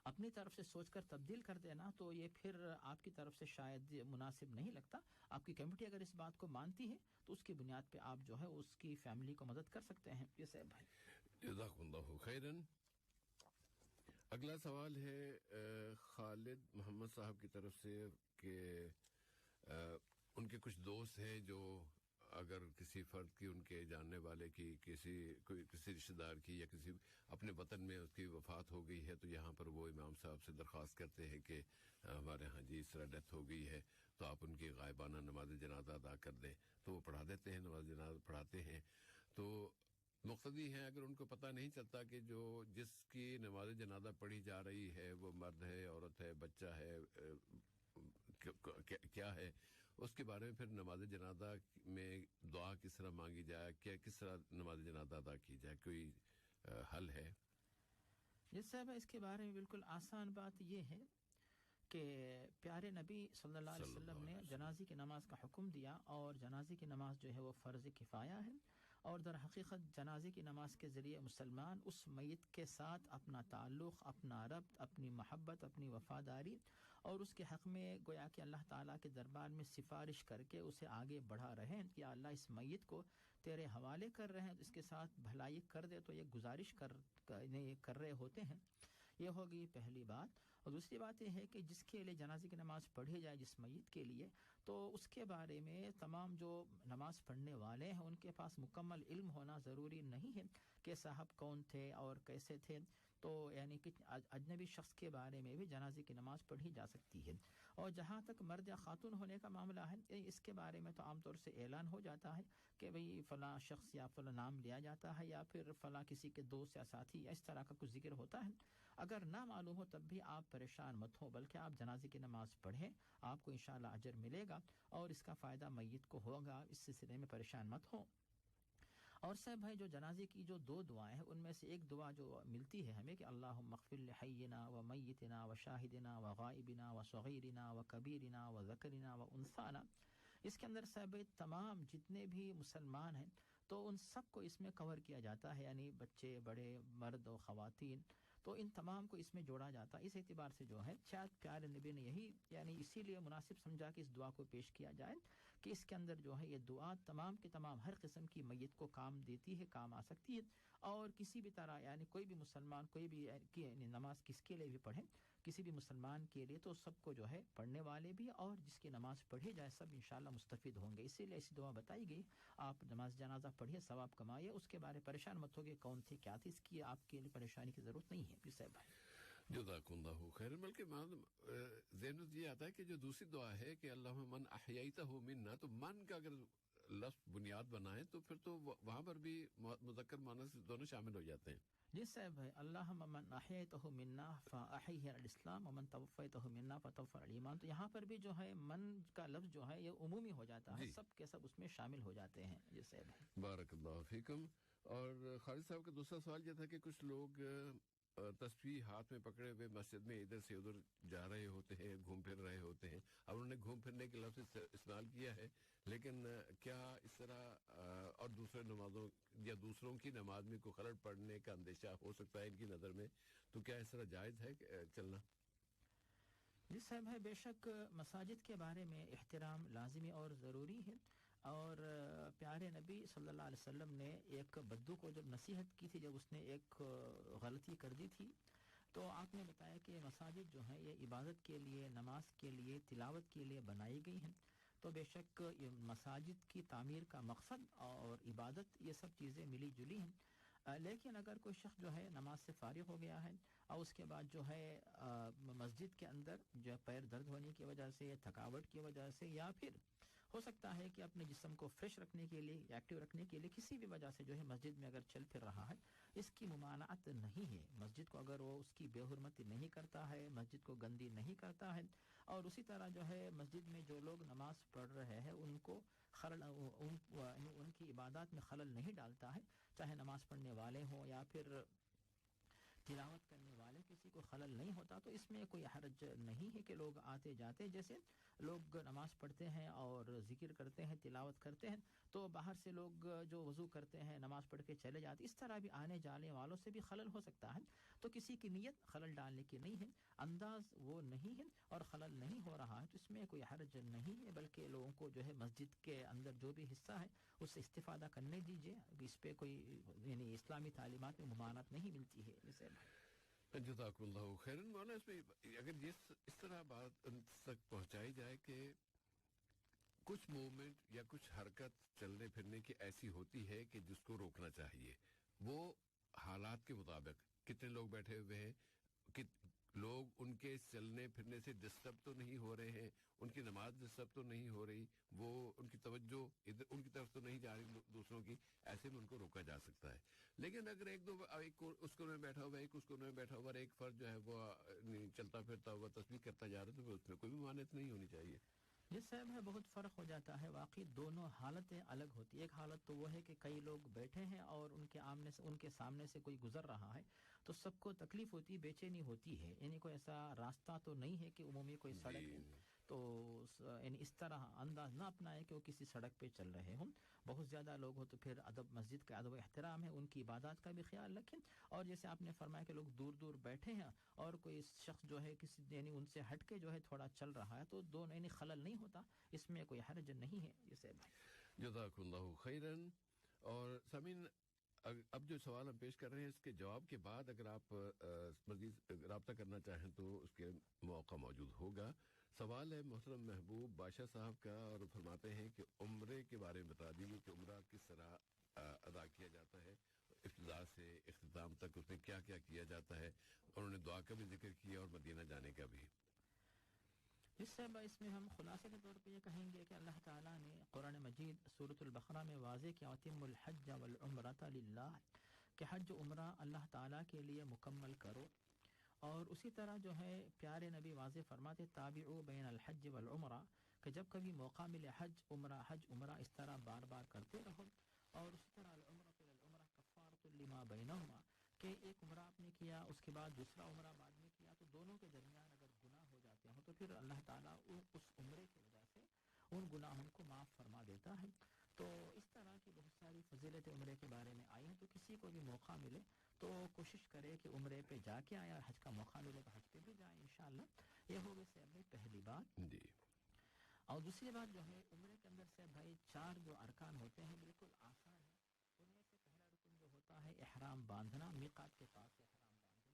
اپنی طرف سے سوچ کر تبدیل کر دینا تو یہ پھر آپ کی طرف سے شاید مناسب نہیں لگتا. آپ کی کمیٹی اگر اس بات کو مانتی ہے تو اس کی بنیاد پہ آپ جو ہے اس کی فیملی کو مدد کر سکتے ہیں. یہ صاحب بھائی
جزاک اللہ خیراً. اگلا سوال ہے خالد محمد صاحب کی طرف سے کہ ان کے کچھ دوست ہیں جو اگر کسی فرد کی، ان کے جاننے والے کی، کسی رشتہ دار کی یا کسی اپنے وطن میں اس کی وفات ہو گئی ہے تو یہاں پر وہ امام صاحب سے درخواست کرتے ہیں کہ ہمارے ہاں جی اس طرح ڈیتھ ہو گئی ہے تو آپ ان کی غائبانہ نماز جنازہ ادا کر دیں. تو وہ پڑھا دیتے ہیں، نماز جنازہ پڑھاتے ہیں. تو مقتدی ہیں، اگر ان کو پتہ نہیں چلتا کہ جس کی نماز جنازہ پڑھی جا رہی ہے وہ مرد ہے، عورت ہے، بچہ ہے، کیا ہے، اس کے بارے میں پھر نماز جنازہ میں دعا کس طرح مانگی جائے, کیا کس طرح نماز جنازہ ادا کی جائے, کوئی حل ہے؟
جس صاحب اس کے بارے میں بالکل آسان بات یہ ہے کہ پیارے نبی صلی اللہ علیہ وسلم نے جنازے کی نماز کا حکم دیا, اور جنازے کی نماز جو ہے وہ فرض کفایہ ہے, اور در حقیقت جنازے کی نماز کے ذریعے مسلمان اس میت کے ساتھ اپنا تعلق, اپنا ربط, اپنی محبت, اپنی وفاداری اور اس کے حق میں گویا کہ اللہ تعالیٰ کے دربار میں سفارش کر کے اسے آگے بڑھا رہے ہیں کہ اللہ اس میت کو تیرے حوالے کر رہے ہیں, اس کے ساتھ بھلائی کر دے, تو یہ گزارش کر رہے ہوتے ہیں. یہ ہوگی پہلی بات. اور دوسری بات یہ ہے کہ جس کے لیے جنازے کی نماز پڑھی جائے جس میت کے لیے, تو اس کے بارے میں تمام جو نماز پڑھنے والے ہیں ان کے پاس مکمل علم ہونا ضروری نہیں ہے کہ صاحب کون تھے اور کیسے تھے. تو یعنی کہ اجنبی شخص کے بارے میں بھی جنازے کی نماز پڑھی جا سکتی ہے. اور جہاں تک مرد یا خاتون ہونے کا معاملہ ہے, اس کے بارے میں تو عام طور سے اعلان ہو جاتا ہے کہ بھئی فلاں شخص یا فلاں نام لیا جاتا ہے, یا پھر فلاں کسی کے دوست یا ساتھی, اس طرح کا کچھ ذکر ہوتا ہے. اگر نہ معلوم ہو تب بھی آپ پریشان مت ہو, بلکہ آپ جنازے کی نماز پڑھیں, آپ کو انشاءاللہ اجر ملے گا اور اس کا فائدہ میت کو ہوگا. اس سلسلے میں پریشان مت ہو. اور صاحب بھائی جو جنازے کی جو 2 دعائیں ہیں ان میں سے ایک دعا جو ملتی ہے ہمیں کہ اللہم اغفر لحینا و میتنا و شاہدنا و غائبنا و صغیرنا و کبیرنا و ذکرنا و انثانا, اس کے اندر صاحب تمام جتنے بھی مسلمان ہیں تو ان سب کو اس میں کور کیا جاتا ہے, یعنی بچے, بڑے, مرد و خواتین, تو ان تمام کو اس میں جوڑا جاتا ہے. اس اعتبار سے جو ہے شاید پیارے نبی نے یہی یعنی اسی لیے مناسب سمجھا کہ اس دعا کو پیش کیا جائے کہ اس کے اندر جو ہے یہ دعا تمام کے تمام ہر قسم کی میت کو کام دیتی ہے, کام آ سکتی ہے. اور کسی بھی طرح یعنی کوئی بھی مسلمان کوئی بھی یعنی نماز کس کے لیے بھی پڑھیں, کسی بھی مسلمان کے لیے, تو سب کو جو ہے پڑھنے والے بھی اور جس کی نماز پڑھی جائے سب انشاءاللہ مستفید ہوں گے. اسی لیے ایسی دعا بتائی گئی, آپ نماز جنازہ پڑھیے, ثواب کمائیے, اس کے بارے پریشان مت ہوگے کون تھی کیا تھی, اس کی آپ کے لیے پریشانی کی ضرورت نہیں ہے. جی صاحب بھائی
جزاک اللہ خیر. بلکہ ذہن میں یہ آتا ہے کہ جو دوسری دعا ہے کہ اللہم من احییتہ منا, تو من کا اگر لفظ بنیاد بنائیں تو پھر تو وہاں پر بھی مذکر مؤنث دونوں شامل ہو جاتے ہیں.
جی صاحب بھائی, اللہم من احییتہ منا فاحیہ الاسلام ومن توفیتہ منا فتوفی الایمان, تو یہاں پر بھی جو ہے من کا لفظ جو ہے یہ عمومی ہو جاتا ہے, سب کے سب اس میں شامل ہو جاتے ہیں. جی صاحب بھائی
بارک اللہ فیکم. اور خالد صاحب کا دوسرا سوال یہ تھا کہ کچھ لوگ تسبیح ہاتھ میں پکڑے ہوئے مسجد میں ادھر سے ادھر جا رہے ہوتے ہیں, گھوم پھر رہے ہوتے ہیں. اب انہوں نے گھوم پھرنے کے لفظ استعمال کیا ہے, لیکن کیا اس طرح اور دوسرے نمازوں یا دوسروں کی نماز میں کوئی خلل پڑنے کا اندیشہ ہو سکتا ہے ان کی نظر میں, تو کیا اس طرح جائز ہے چلنا؟
جی صاحب ہے, بے شک مساجد کے بارے میں احترام لازمی اور ضروری ہے. اور پیارے نبی صلی اللہ علیہ وسلم نے ایک بدو کو جب نصیحت کی تھی, جب اس نے ایک غلطی کر دی تھی, تو آپ نے بتایا کہ مساجد جو ہیں یہ عبادت کے لیے, نماز کے لیے, تلاوت کے لیے بنائی گئی ہیں. تو بے شک مساجد کی تعمیر کا مقصد اور عبادت یہ سب چیزیں ملی جلی ہیں. لیکن اگر کوئی شخص جو ہے نماز سے فارغ ہو گیا ہے اور اس کے بعد جو ہے مسجد کے اندر جو پیر درد ہونے کی وجہ سے, تھکاوٹ کی وجہ سے, یا پھر ہو سکتا ہے کہ اپنے جسم کو فریش رکھنے کے لیے, ایکٹیو رکھنے کے لیے کسی بھی وجہ سے جو ہے مسجد میں اگر چل پھر رہا ہے, اس کی ممانعت نہیں ہے. مسجد کو اگر وہ اس کی بے حرمتی نہیں کرتا ہے, مسجد کو گندی نہیں کرتا ہے, اور اسی طرح جو ہے مسجد میں جو لوگ نماز پڑھ رہے ہیں ان کو ان کی عبادات میں خلل نہیں ڈالتا ہے, چاہے نماز پڑھنے والے ہوں یا پھر تلاوت کرنے والے, کسی کو خلل نہیں ہوتا. تو اس میں کوئی حرج نہیں ہے کہ لوگ آتے جاتے, جیسے لوگ نماز پڑھتے ہیں اور ذکر کرتے ہیں, تلاوت کرتے ہیں, تو باہر سے لوگ جو وضو کرتے ہیں نماز پڑھ کے چلے جاتے, اس طرح بھی آنے جانے والوں سے بھی خلل ہو سکتا ہے. تو کسی کی نیت خلل ڈالنے کی نہیں ہے, انداز وہ نہیں ہے اور خلل نہیں ہو رہا ہے, تو اس میں کوئی حرج نہیں ہے. بلکہ لوگوں کو جو ہے مسجد کے اندر جو بھی حصہ ہے اس سے استفادہ کرنے دیجیے, اس پہ کوئی یعنی اسلامی تعلیمات میں ممانعت نہیں ملتی ہے.
جزاک اللہ خیرن. مولانا اس میں اگر اس طرح بات تک پہنچائی جائے کہ کچھ موومنٹ یا کچھ حرکت چلنے پھرنے کی ایسی ہوتی ہے کہ جس کو روکنا چاہیے, وہ حالات کے مطابق, کتنے لوگ بیٹھے ہوئے ہیں, لوگ ان کے چلنے پھرنے سے ڈسٹرب تو نہیں ہو رہے ہیں, ان کی نماز ڈسٹرب تو نہیں ہو رہی, وہ ان کی توجہ ادھر ان کی طرف تو نہیں جا رہی دوسروں کی, ایسے میں ان کو روکا جا سکتا ہے. لیکن اگر ایک اس کونے میں بیٹھا ہوا ہے, ایک اس کونے میں بیٹھا ہوا ہے, ایک فرد جو ہے وہ چلتا پھرتا ہوا تسبیح کرتا جا رہا ہے, تو اس میں کوئی بھی مانعت نہیں ہونی چاہیے.
یہ صاحب ہے بہت فرق ہو جاتا ہے واقعی دونوں حالتیں الگ ہوتی ہیں. ایک حالت تو وہ ہے کہ کئی لوگ بیٹھے ہیں اور ان کے سامنے سے کوئی گزر رہا ہے تو سب کو تکلیف ہوتی بے چینی ہوتی ہے, یعنی کوئی ایسا راستہ تو نہیں ہے کہ عمومی کوئی سڑک ہے تو یعنی اس طرح انداز نہ اپنائے کہ وہ کسی سڑک پہ چل رہے ہوں. بہت زیادہ لوگ ہو تو پھر ادب مسجد کا ادب و احترام ہے, ان کی عبادات کا بھی خیال رکھیں. اور جیسے آپ نے فرمایا کہ لوگ دور دور بیٹھے ہیں اور کوئی شخص جو ہے کسی یعنی ان سے ہٹ کے جو ہے تھوڑا چل رہا ہے تو دونوں یعنی خلل نہیں ہوتا, اس میں کوئی حرج نہیں ہے. جیسے
جزاک اللہ خیراً. اور سامعین اب جو سوال ہم پیش کر رہے ہیں اس کے جواب کے بعد اگر آپ مزید رابطہ کرنا چاہیں تو اس کے موقع موجود ہوگا. سوال ہے محترم محبوب بادشاہ صاحب کا اور فرماتے ہیں کہ عمرے کے بارے میں بتا دیجیے کہ عمرہ کس طرح ادا کیا جاتا ہے, ابتدا سے اختتام تک اس میں کیا کیا کیا جاتا ہے. انہوں نے دعا کا بھی ذکر کیا اور مدینہ جانے کا بھی.
اس سے اس میں ہم خلاصے کے طور پہ یہ کہیں گے کہ اللہ تعالیٰ نے قرآن مجید سورۃ البقرہ میں واضح کیا وَأَتِمُّ الْحَجَّ وَالْعُمْرَةَ لِلَّهِ کہ حج عمرہ اللہ تعالیٰ کے لیے مکمل کرو. اور اسی طرح جو ہے پیارے نبی واضح فرماتے تابعوا بین الحج والعمرہ کہ جب کبھی موقع ملے حج عمرہ اس طرح بار بار کرتے رہو. اور اسی طرح العمرۃ للعمرہ کفارۃ لما بینہما کہ ایک عمرہ آپ نے کیا اس کے بعد دوسرا عمرہ بعد میں کیا تو دونوں کے درمیان اگر گناہ ہو جاتے ہیں تو پھر اللہ تعالیٰ اس عمرے کی وجہ سے ان گناہوں کو معاف فرما دیتا ہے. تو اس طرح کی بہت ساری فضیلت عمرے کے بارے میں آئی ہیں, تو کسی کو بھی موقع ملے تو کوشش کرے کہ عمرے پہ جا کے آئے, اور حج کا موقع ملے تو حج پہ بھی جائیں انشاءاللہ. یہ ہوگی سے اپنی پہلی بات
جی.
اور دوسری بات جو ہے عمرے کے اندر سے بھائی 4 جو ارکان ہوتے ہیں بالکل آسان ہے. ان میں سے پہلا رکن جو ہوتا ہے احرام باندھنا, میقات کے پاس احرام باندھنا,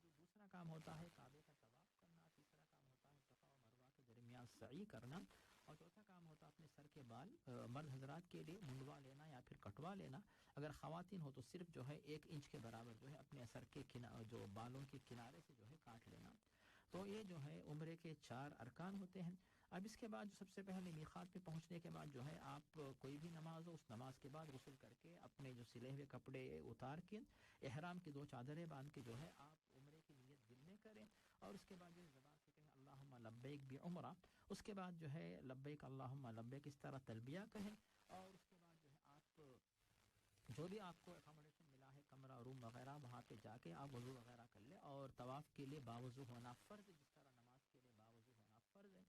اور دوسرا کام ہوتا ہے کعبے کا طواف کرنا, تیسرا کام ہوتا ہے صفا و مروہ کے درمیان سعی کرنا, اور چوتھا کام ہوتا ہے اپنے سر کے بال مرد حضرات کے لیے منڈوا لینا یا پھر کٹوا لینا. اگر خواتین ہو تو صرف جو ہے 1 انچ کے برابر جو ہے اپنے سر کے جو بالوں کے کنارے سے جو ہے کاٹ لینا. تو یہ جو ہے عمرے کے 4 ارکان ہوتے ہیں. اب اس کے بعد جو سب سے پہلے میقات پہ پہنچنے کے بعد جو ہے آپ کوئی بھی نماز ہو اس نماز کے بعد غسل کر کے اپنے جو سلے ہوئے کپڑے اتار کے احرام کی 2 چادریں باندھ کے جو ہے آپ عمرے کی نیت دل میں کریں, اور اس کے بعد جو زبان سے کہیں اللہم لبیک بعمرہ. اس کے بعد جو ہے لبیک اللہم لبیک اس طرح تلبیہ کہیں, اور اس کے بعد جو ہے آپ جو بھی آپ کو اکاموڈیشن ملا ہے کمرہ روم وغیرہ وہاں پہ جا کے آپ وضو وغیرہ کر لیں. اور طواف کے لیے باوضو ہونا فرض, جس طرح نماز کے لیے باوضو ہونا فرض ہے.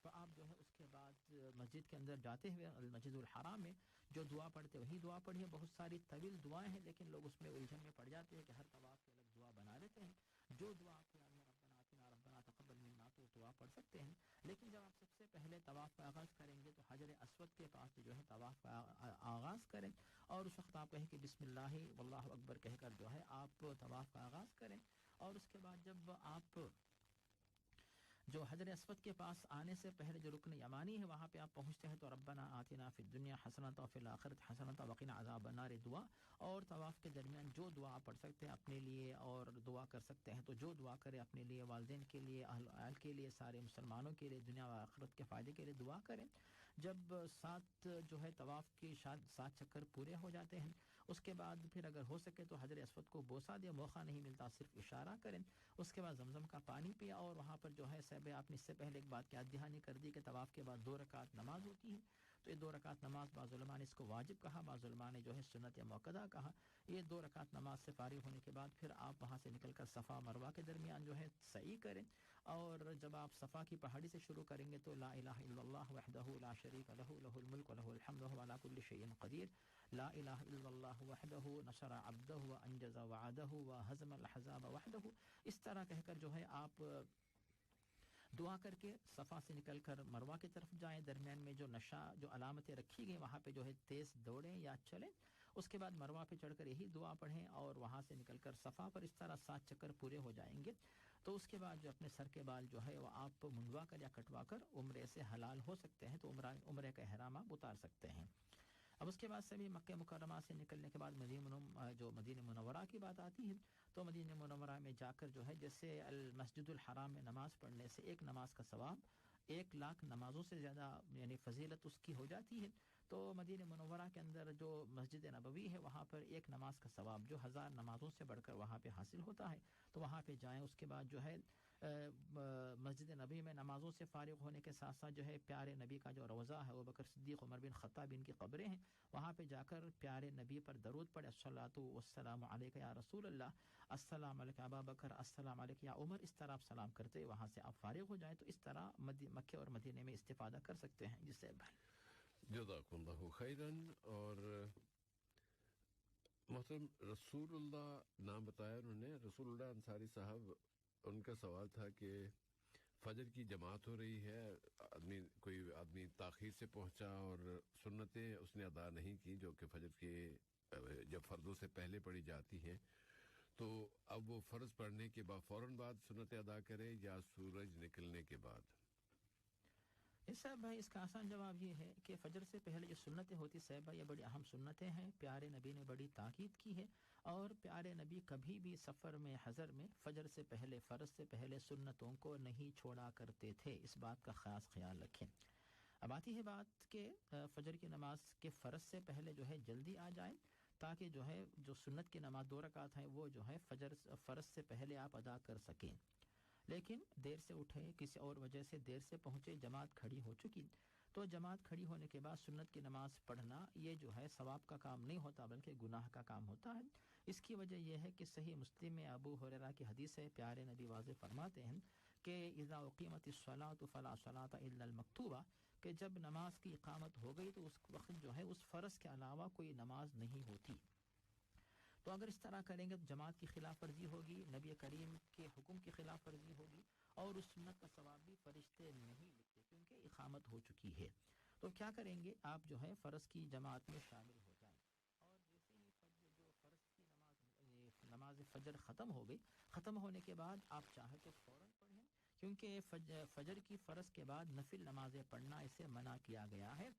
تو آپ جو ہے اس کے بعد مسجد کے اندر جاتے ہوئے المسجد الحرام میں جو دعا پڑھتے وہی دعا پڑھیے. بہت ساری طویل دعائیں ہیں لیکن لوگ اس میں الجھن میں پڑ جاتے ہیں کہ ہر طواف کی الگ دعا بنا لیتے ہیں. جو دعا آپ کو یاد ہے ربنا آتنا ربنا تقبل منا تو دعا پڑھ سکتے ہیں. لیکن جب آپ سب سے پہلے طواف کا آغاز کریں گے تو حجر اسود کے پاس جو ہے طواف کا آغاز کریں, اور اس وقت آپ کہیں کہ بسم اللہ واللہ اکبر کہہ کر جو ہے آپ طواف کا آغاز کریں. اور اس کے بعد جب آپ جو حجر اسود کے پاس آنے سے پہلے جو رکن یمانی ہے وہاں پہ آپ پہنچتے ہیں تو ربنا آتنا فی الدنیا حسنۃ وفی الآخرۃ حسنۃ وقنا عذاب النار دعا, اور طواف کے درمیان جو دعا آپ پڑھ سکتے ہیں اپنے لیے اور دعا کر سکتے ہیں تو جو دعا کرے اپنے لیے, والدین کے لیے, اہل عیال کے لیے, سارے مسلمانوں کے لیے, دنیا و آخرت کے فائدے کے لیے دعا کریں. جب 7 جو ہے طواف کی 7 چکر پورے ہو جاتے ہیں اس کے بعد پھر اگر ہو سکے تو حجر اسود کو بوسہ دے, موقع نہیں ملتا صرف اشارہ کریں. اس کے بعد زمزم کا پانی پیا, اور وہاں پر جو ہے صاحب آپ نے اس سے پہلے ایک بات کی یاد دہانی کر دی کہ طواف کے بعد 2 رکعت نماز ہوتی ہے. تو یہ 2 رکعت نماز بعض علماء نے اس کو واجب کہا, بعض علماء نے جو ہے سنت یا موقدہ کہا. یہ 2 رکعت نماز سے فارغ ہونے کے بعد پھر آپ وہاں سے نکل کر صفا مروہ کے درمیان جو ہے سعی کریں. اور جب آپ صفا کی پہاڑی سے شروع کریں گے تو لا الہ الا اللہ وحدہ لا شریک لہ لہ الملک ولہ الحمد وهو علی کل شیء قدیر, لا الہ الا اللہ وحدہ نصر عبدہ وانجز وعدہ وہزم الاحزاب وحدہ. اس طرح کہہ کر جو ہے آپ دعا کر کے صفا سے نکل کر مروہ کی طرف جائیں. درمیان میں جو جو علامتیں رکھی گئی وہاں پہ جو ہے تیز دوڑیں یا چلیں. اس کے بعد مروہ پہ چڑھ کر یہی دعا پڑھیں, اور وہاں سے نکل کر صفا پر اس طرح 7 چکر پورے ہو جائیں گے. تو اس کے بعد جو اپنے سر کے بال جو ہے وہ آپ منڈوا کر یا کٹوا کر عمرے سے حلال ہو سکتے ہیں, تو عمرے کا احرام آپ اتار سکتے ہیں. اب اس کے بعد سے بھی مکہ مکرمہ سے نکلنے کے بعد مدینہ منورہ کی بات آتی ہے. تو مدینہ منورہ میں جا کر جو ہے جیسے المسجد الحرام میں نماز پڑھنے سے ایک نماز کا ثواب 1,00,000 نمازوں سے زیادہ یعنی فضیلت اس کی ہو جاتی ہے. تو مدینہ منورہ کے اندر جو مسجد نبوی ہے وہاں پر ایک نماز کا ثواب جو 1000 نمازوں سے بڑھ کر وہاں پہ حاصل ہوتا ہے، تو وہاں پہ جائیں. اس کے بعد جو ہے مسجد نبی میں نمازوں سے فارغ ہونے کے ساتھ ساتھ جو ہے پیارے نبی کا جو روضہ ہے، ابوبکر صدیق، عمر بن خطاب، ان کی قبریں ہیں، وہاں پہ جا کر پیارے نبی پر درود پڑھے، الصلاۃ والسلام علیک یا رسول اللہ، السلام علیک ابا بکر، السلام علیک یا عمر، اس طرح آپ سلام کرتے وہاں سے آپ فارغ ہو جائیں. تو اس طرح مکے اور مدینے میں استفادہ کر سکتے ہیں. جس سے
جزاکم اللہ خیراً. اور محترم رسول اللہ نام بتایا انہوں نے، رسول اللہ انصاری صاحب، ان کا سوال تھا کہ فجر کی جماعت ہو رہی ہے، کوئی آدمی تاخیر سے پہنچا اور سنتیں اس نے ادا نہیں کی جو کہ فجر کے جب فرضوں سے پہلے پڑھی جاتی ہیں، تو اب وہ فرض پڑھنے کے بعد فوراً بعد سنتیں ادا کرے یا سورج نکلنے کے بعد؟
صاحب بھائی اس کا آسان جواب یہ ہے کہ فجر سے پہلے جو سنتیں ہوتی صاحب بھائی یہ بڑی اہم سنتیں ہیں. پیارے نبی نے بڑی تاکید کی ہے، اور پیارے نبی کبھی بھی سفر میں حضر میں فجر سے پہلے، فرض سے پہلے سنتوں کو نہیں چھوڑا کرتے تھے. اس بات کا خاص خیال رکھیں. اب آتی ہے بات کہ فجر کی نماز کے فرض سے پہلے جو ہے جلدی آ جائیں، تاکہ جو ہے جو سنت کی نماز 2 رکعت ہیں وہ جو ہے فرض سے پہلے آپ ادا کر سکیں. لیکن دیر سے اٹھے، کسی اور وجہ سے دیر سے پہنچے، جماعت کھڑی ہو چکی، تو جماعت کھڑی ہونے کے بعد سنت کی نماز پڑھنا یہ جو ہے ثواب کا کام نہیں ہوتا بلکہ گناہ کا کام ہوتا ہے. اس کی وجہ یہ ہے کہ صحیح مسلم میں ابو ہریرہ کی حدیث ہے، پیارے نبی واضح فرماتے ہیں کہ اذا اقیمت الصلاۃ فلا صلاۃ الا المکتوبہ، کہ جب نماز کی اقامت ہو گئی تو اس وقت جو ہے اس فرض کے علاوہ کوئی نماز نہیں ہوتی. تو اگر اس طرح کریں گے تو جماعت کی خلاف ورزی ہوگی، نبی کریم کے حکم کی خلاف ورزی ہوگی، اور اس سنت کا ثواب بھی فرشتے نہیں لکھتے کیونکہ اقامت ہو چکی ہے. تو کیا کریں گے، آپ جو ہے فرض کی جماعت میں شامل ہو جائیں، اور جیسے ہی جو فرض کی نماز فجر ختم ہو گئی، ختم ہونے کے بعد آپ چاہیں تو فوراً پڑھیں، کیونکہ فجر کی فرض کے بعد نفل نمازیں پڑھنا اسے منع کیا گیا ہے.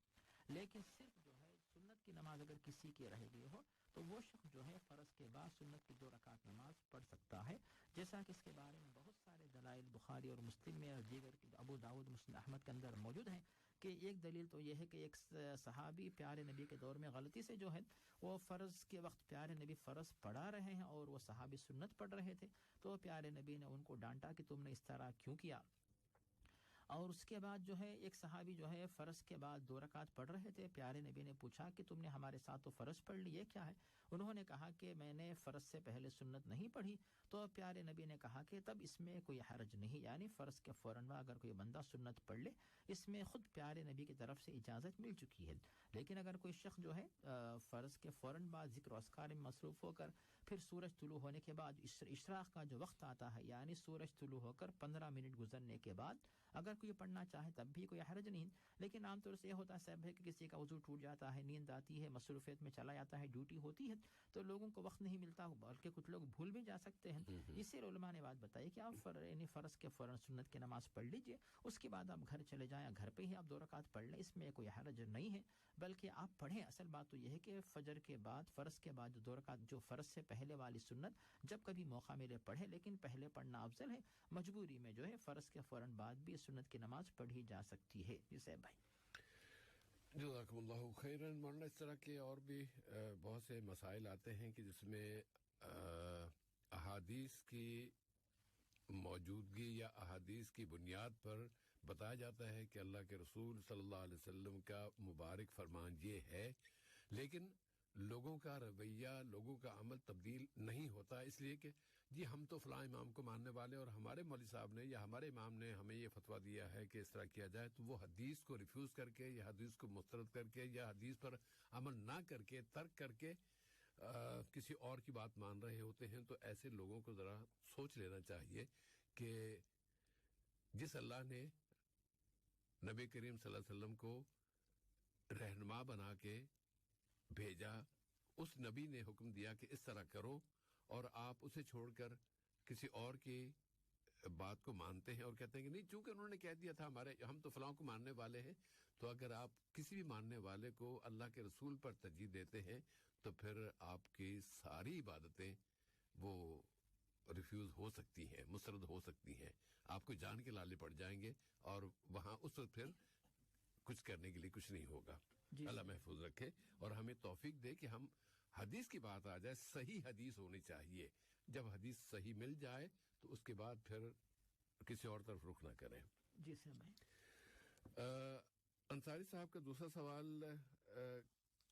لیکن صرف جو ہے سنت کی نماز اگر کسی کی رہ گئی ہو تو وہ شخص جو ہے فرض کے بعد سنت کی 2 رکعت نماز پڑھ سکتا ہے، جیسا کہ اس کے بارے میں بہت سارے دلائل بخاری اور مسلم میں اور دیگر ابو داؤد، مسلم احمد کے اندر موجود ہیں. کہ ایک دلیل تو یہ ہے کہ ایک صحابی پیارے نبی کے دور میں غلطی سے جو ہے وہ فرض کے وقت پیارے نبی فرض پڑھا رہے ہیں اور وہ صحابی سنت پڑھ رہے تھے، تو پیارے نبی نے ان کو ڈانٹا کہ تم نے اس طرح کیوں کیا. اور اس کے بعد جو ہے ایک صحابی جو ہے فرض کے بعد 2 رکعت پڑھ رہے تھے، پیارے نبی نے پوچھا کہ تم نے ہمارے ساتھ تو فرض پڑھ لی، یہ کیا ہے؟ انہوں نے کہا کہ میں نے فرض سے پہلے سنت نہیں پڑھی. تو پیارے نبی نے کہا کہ تب اس میں کوئی حرج نہیں، یعنی فرض کے فوراً بعد اگر کوئی بندہ سنت پڑھ لے، اس میں خود پیارے نبی کی طرف سے اجازت مل چکی ہے. لیکن اگر کوئی شخص جو ہے فرض کے فوراً بعد ذکر و اذکار میں مصروف ہو کر پھر سورج طلوع ہونے کے بعد اشراق کا جو وقت آتا ہے، یعنی سورج طلوع ہو کر 15 منٹ گزرنے کے بعد اگر کوئی پڑھنا چاہے تب بھی کوئی حرج نہیں. لیکن عام طور سے یہ ہوتا ہے صاحب ہے کہ کسی کا وضو ٹوٹ جاتا ہے، نیند آتی ہے، مصروفیت میں چلا جاتا ہے، ڈیوٹی ہوتی ہے، تو لوگوں کو وقت نہیں ملتا، بلکہ کچھ لوگ بھول بھی جا سکتے ہیں. اس سے علماء نے بات بتائی کہ آپ فرض کے فوراً سنت کی نماز پڑھ لیجئے، اس کے بعد آپ گھر چلے جائیں، گھر پہ ہی آپ 2 رکعت پڑھ لیں، اس میں کوئی حرج نہیں ہے، بلکہ آپ پڑھیں. اصل بات تو یہ ہے کہ فجر کے بعد فرض کے بعد جو 2 رکعت جو فرض سے پہلے والی سنت جب کبھی موقع ملے پڑھے، لیکن پہلے پڑھنا افضل ہے. مجبوری میں جو ہے فرض کے فوراً بعد بھی سنت کی نماز پڑھی جا سکتی ہے. جسے بھائی
جزاکم اللہ خیراً. مولانا اس طرح کے اور بھی بہت سے مسائل آتے ہیں کہ جس میں احادیث کی موجودگی یا احادیث کی بنیاد پر بتایا جاتا ہے کہ اللہ کے رسول صلی اللہ علیہ وسلم کا مبارک فرمان یہ ہے، لیکن لوگوں کا رویہ، لوگوں کا عمل تبدیل نہیں ہوتا، اس لیے کہ جی ہم تو فلاں امام کو ماننے والے اور ہمارے مولوی صاحب نے یا ہمارے امام نے ہمیں یہ فتویٰ دیا ہے کہ اس طرح کیا جائے، تو وہ حدیث کو ریفیوز کر کے یا حدیث کو مسترد کر کے یا حدیث پر عمل نہ کر کے ترک کر کے کسی اور کی بات مان رہے ہوتے ہیں. تو ایسے لوگوں کو ذرا سوچ لینا چاہیے کہ جس اللہ نے نبی کریم صلی اللہ علیہ وسلم کو رہنما بنا کے بھیجا، اس نبی نے حکم دیا کہ اس طرح کرو، اور آپ اسے چھوڑ کر کسی اور کی بات کو مانتے ہیں اور کہتے ہیں کہ نہیں چونکہ انہوں نے کہہ دیا تھا ہم تو فلاں کو ماننے والے ہیں. تو اگر آپ کسی بھی ماننے والے کو اللہ کے رسول پر ترجیح دیتے ہیں تو پھر آپ کی ساری عبادتیں وہ ریفیوز ہو سکتی ہیں، مسترد ہو سکتی ہیں، آپ کو جان کے لالے پڑ جائیں گے، اور وہاں اس وقت پھر کچھ کرنے کے لیے کچھ نہیں ہوگا. اللہ محفوظ رکھے اور ہمیں توفیق دے کہ ہم حدیث کی بات آ جائے, صحیح حدیث ہونی چاہیے. جب حدیث صحیح مل جائے تو اس کے بعد پھر کسی اور طرف رخ نہ کریں.
جی سر بھائی.
انصاری صاحب کا دوسرا سوال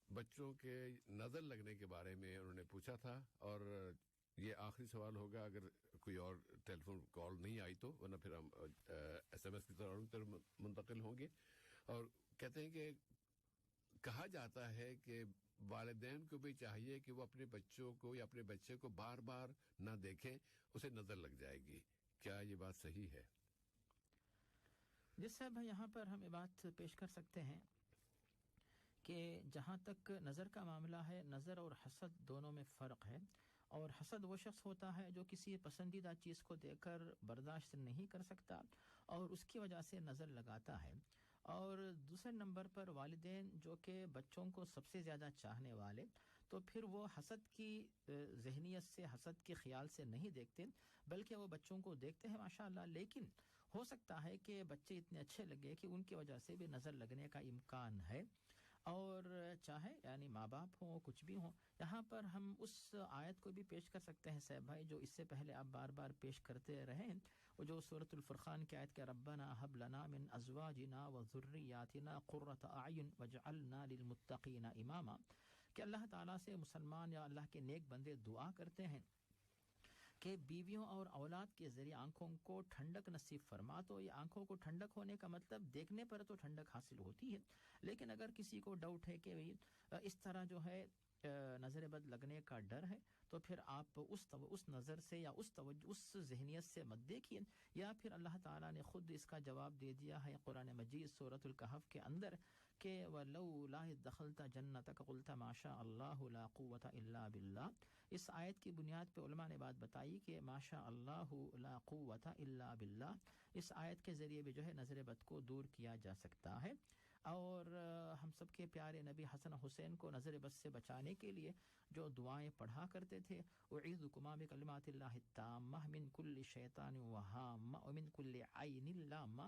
بچوں کے نظر لگنے کے بارے میں انہوں نے پوچھا تھا, اور یہ آخری سوال ہوگا اگر کوئی اور ٹیلی فون کال نہیں آئی تو, ورنہ پھر ہم ایس ایم ایس کی طرف منتقل ہوں گے. اور کہتے ہیں کہ کہا جاتا ہے کہ والدین کو بھی چاہیے کہ وہ اپنے بچوں کو یا اپنے بچے کو بار بار نہ دیکھیں, اسے نظر لگ جائے گی. کیا یہ بات صحیح ہے؟
جس صاحب یہاں پر ہم یہ بات پیش کر سکتے ہیں کہ جہاں تک نظر کا معاملہ ہے, نظر اور حسد دونوں میں فرق ہے. اور حسد وہ شخص ہوتا ہے جو کسی پسندیدہ چیز کو دیکھ کر برداشت نہیں کر سکتا اور اس کی وجہ سے نظر لگاتا ہے. اور دوسرے نمبر پر والدین جو کہ بچوں کو سب سے زیادہ چاہنے والے, تو پھر وہ حسد کی ذہنیت سے, حسد کے خیال سے نہیں دیکھتے, بلکہ وہ بچوں کو دیکھتے ہیں ماشاءاللہ, لیکن ہو سکتا ہے کہ بچے اتنے اچھے لگے کہ ان کی وجہ سے بھی نظر لگنے کا امکان ہے. اور چاہے یعنی ماں باپ ہوں کچھ بھی ہوں, یہاں پر ہم اس آیت کو بھی پیش کر سکتے ہیں صاحب بھائی جو اس سے پہلے آپ بار بار پیش کرتے رہے, وہ جو سورۃ الفرقان کی آیت کہ ربنا هب لنا من ازواجنا وذریاتنا قرۃ اعین واجعلنا للمتقین اماما, کہ اللہ تعالیٰ سے مسلمان یا اللہ کے نیک بندے دعا کرتے ہیں کہ بیویوں اور اولاد کے ذریعے آنکھوں کو ٹھنڈک نصیب فرما. تو یہ آنکھوں کو ٹھنڈک ہونے کا مطلب دیکھنے پر تو ٹھنڈک حاصل ہوتی ہے, لیکن اگر کسی کو ڈاؤٹ ہے کہ اس طرح جو ہے نظر بد لگنے کا ڈر ہے, تو پھر آپ اس نظر سے یا اس ذہنیت سے مت دیکھیے. یا پھر اللہ تعالیٰ نے خود اس کا جواب دے دیا ہے قرآن مجید سورۃ الکہف کے اندر کہ وَلَوْلَا إِذْ دَخَلْتَ جَنَّتَكَ قُلْتَ مَا شَاءَ اللَّهُ لَا قُوَّةَ إِلَّا بِاللَّهِ. اس آیت کی بنیاد پہ علماء نے بات بتائی کہ ما شاء اللہ لا قوة الا باللہ, اس آیت کے ذریعے بھی جو ہے نظر بد کو دور کیا جا سکتا ہے. اور ہم سب کے پیارے نبی حسن حسین کو نظر بد سے بچانے کے لیے جو دعائیں پڑھا کرتے تھے, اعیذکما بکلمات اللہ التامہ من کل شیطان وہامہ ومن کل عین لامہ.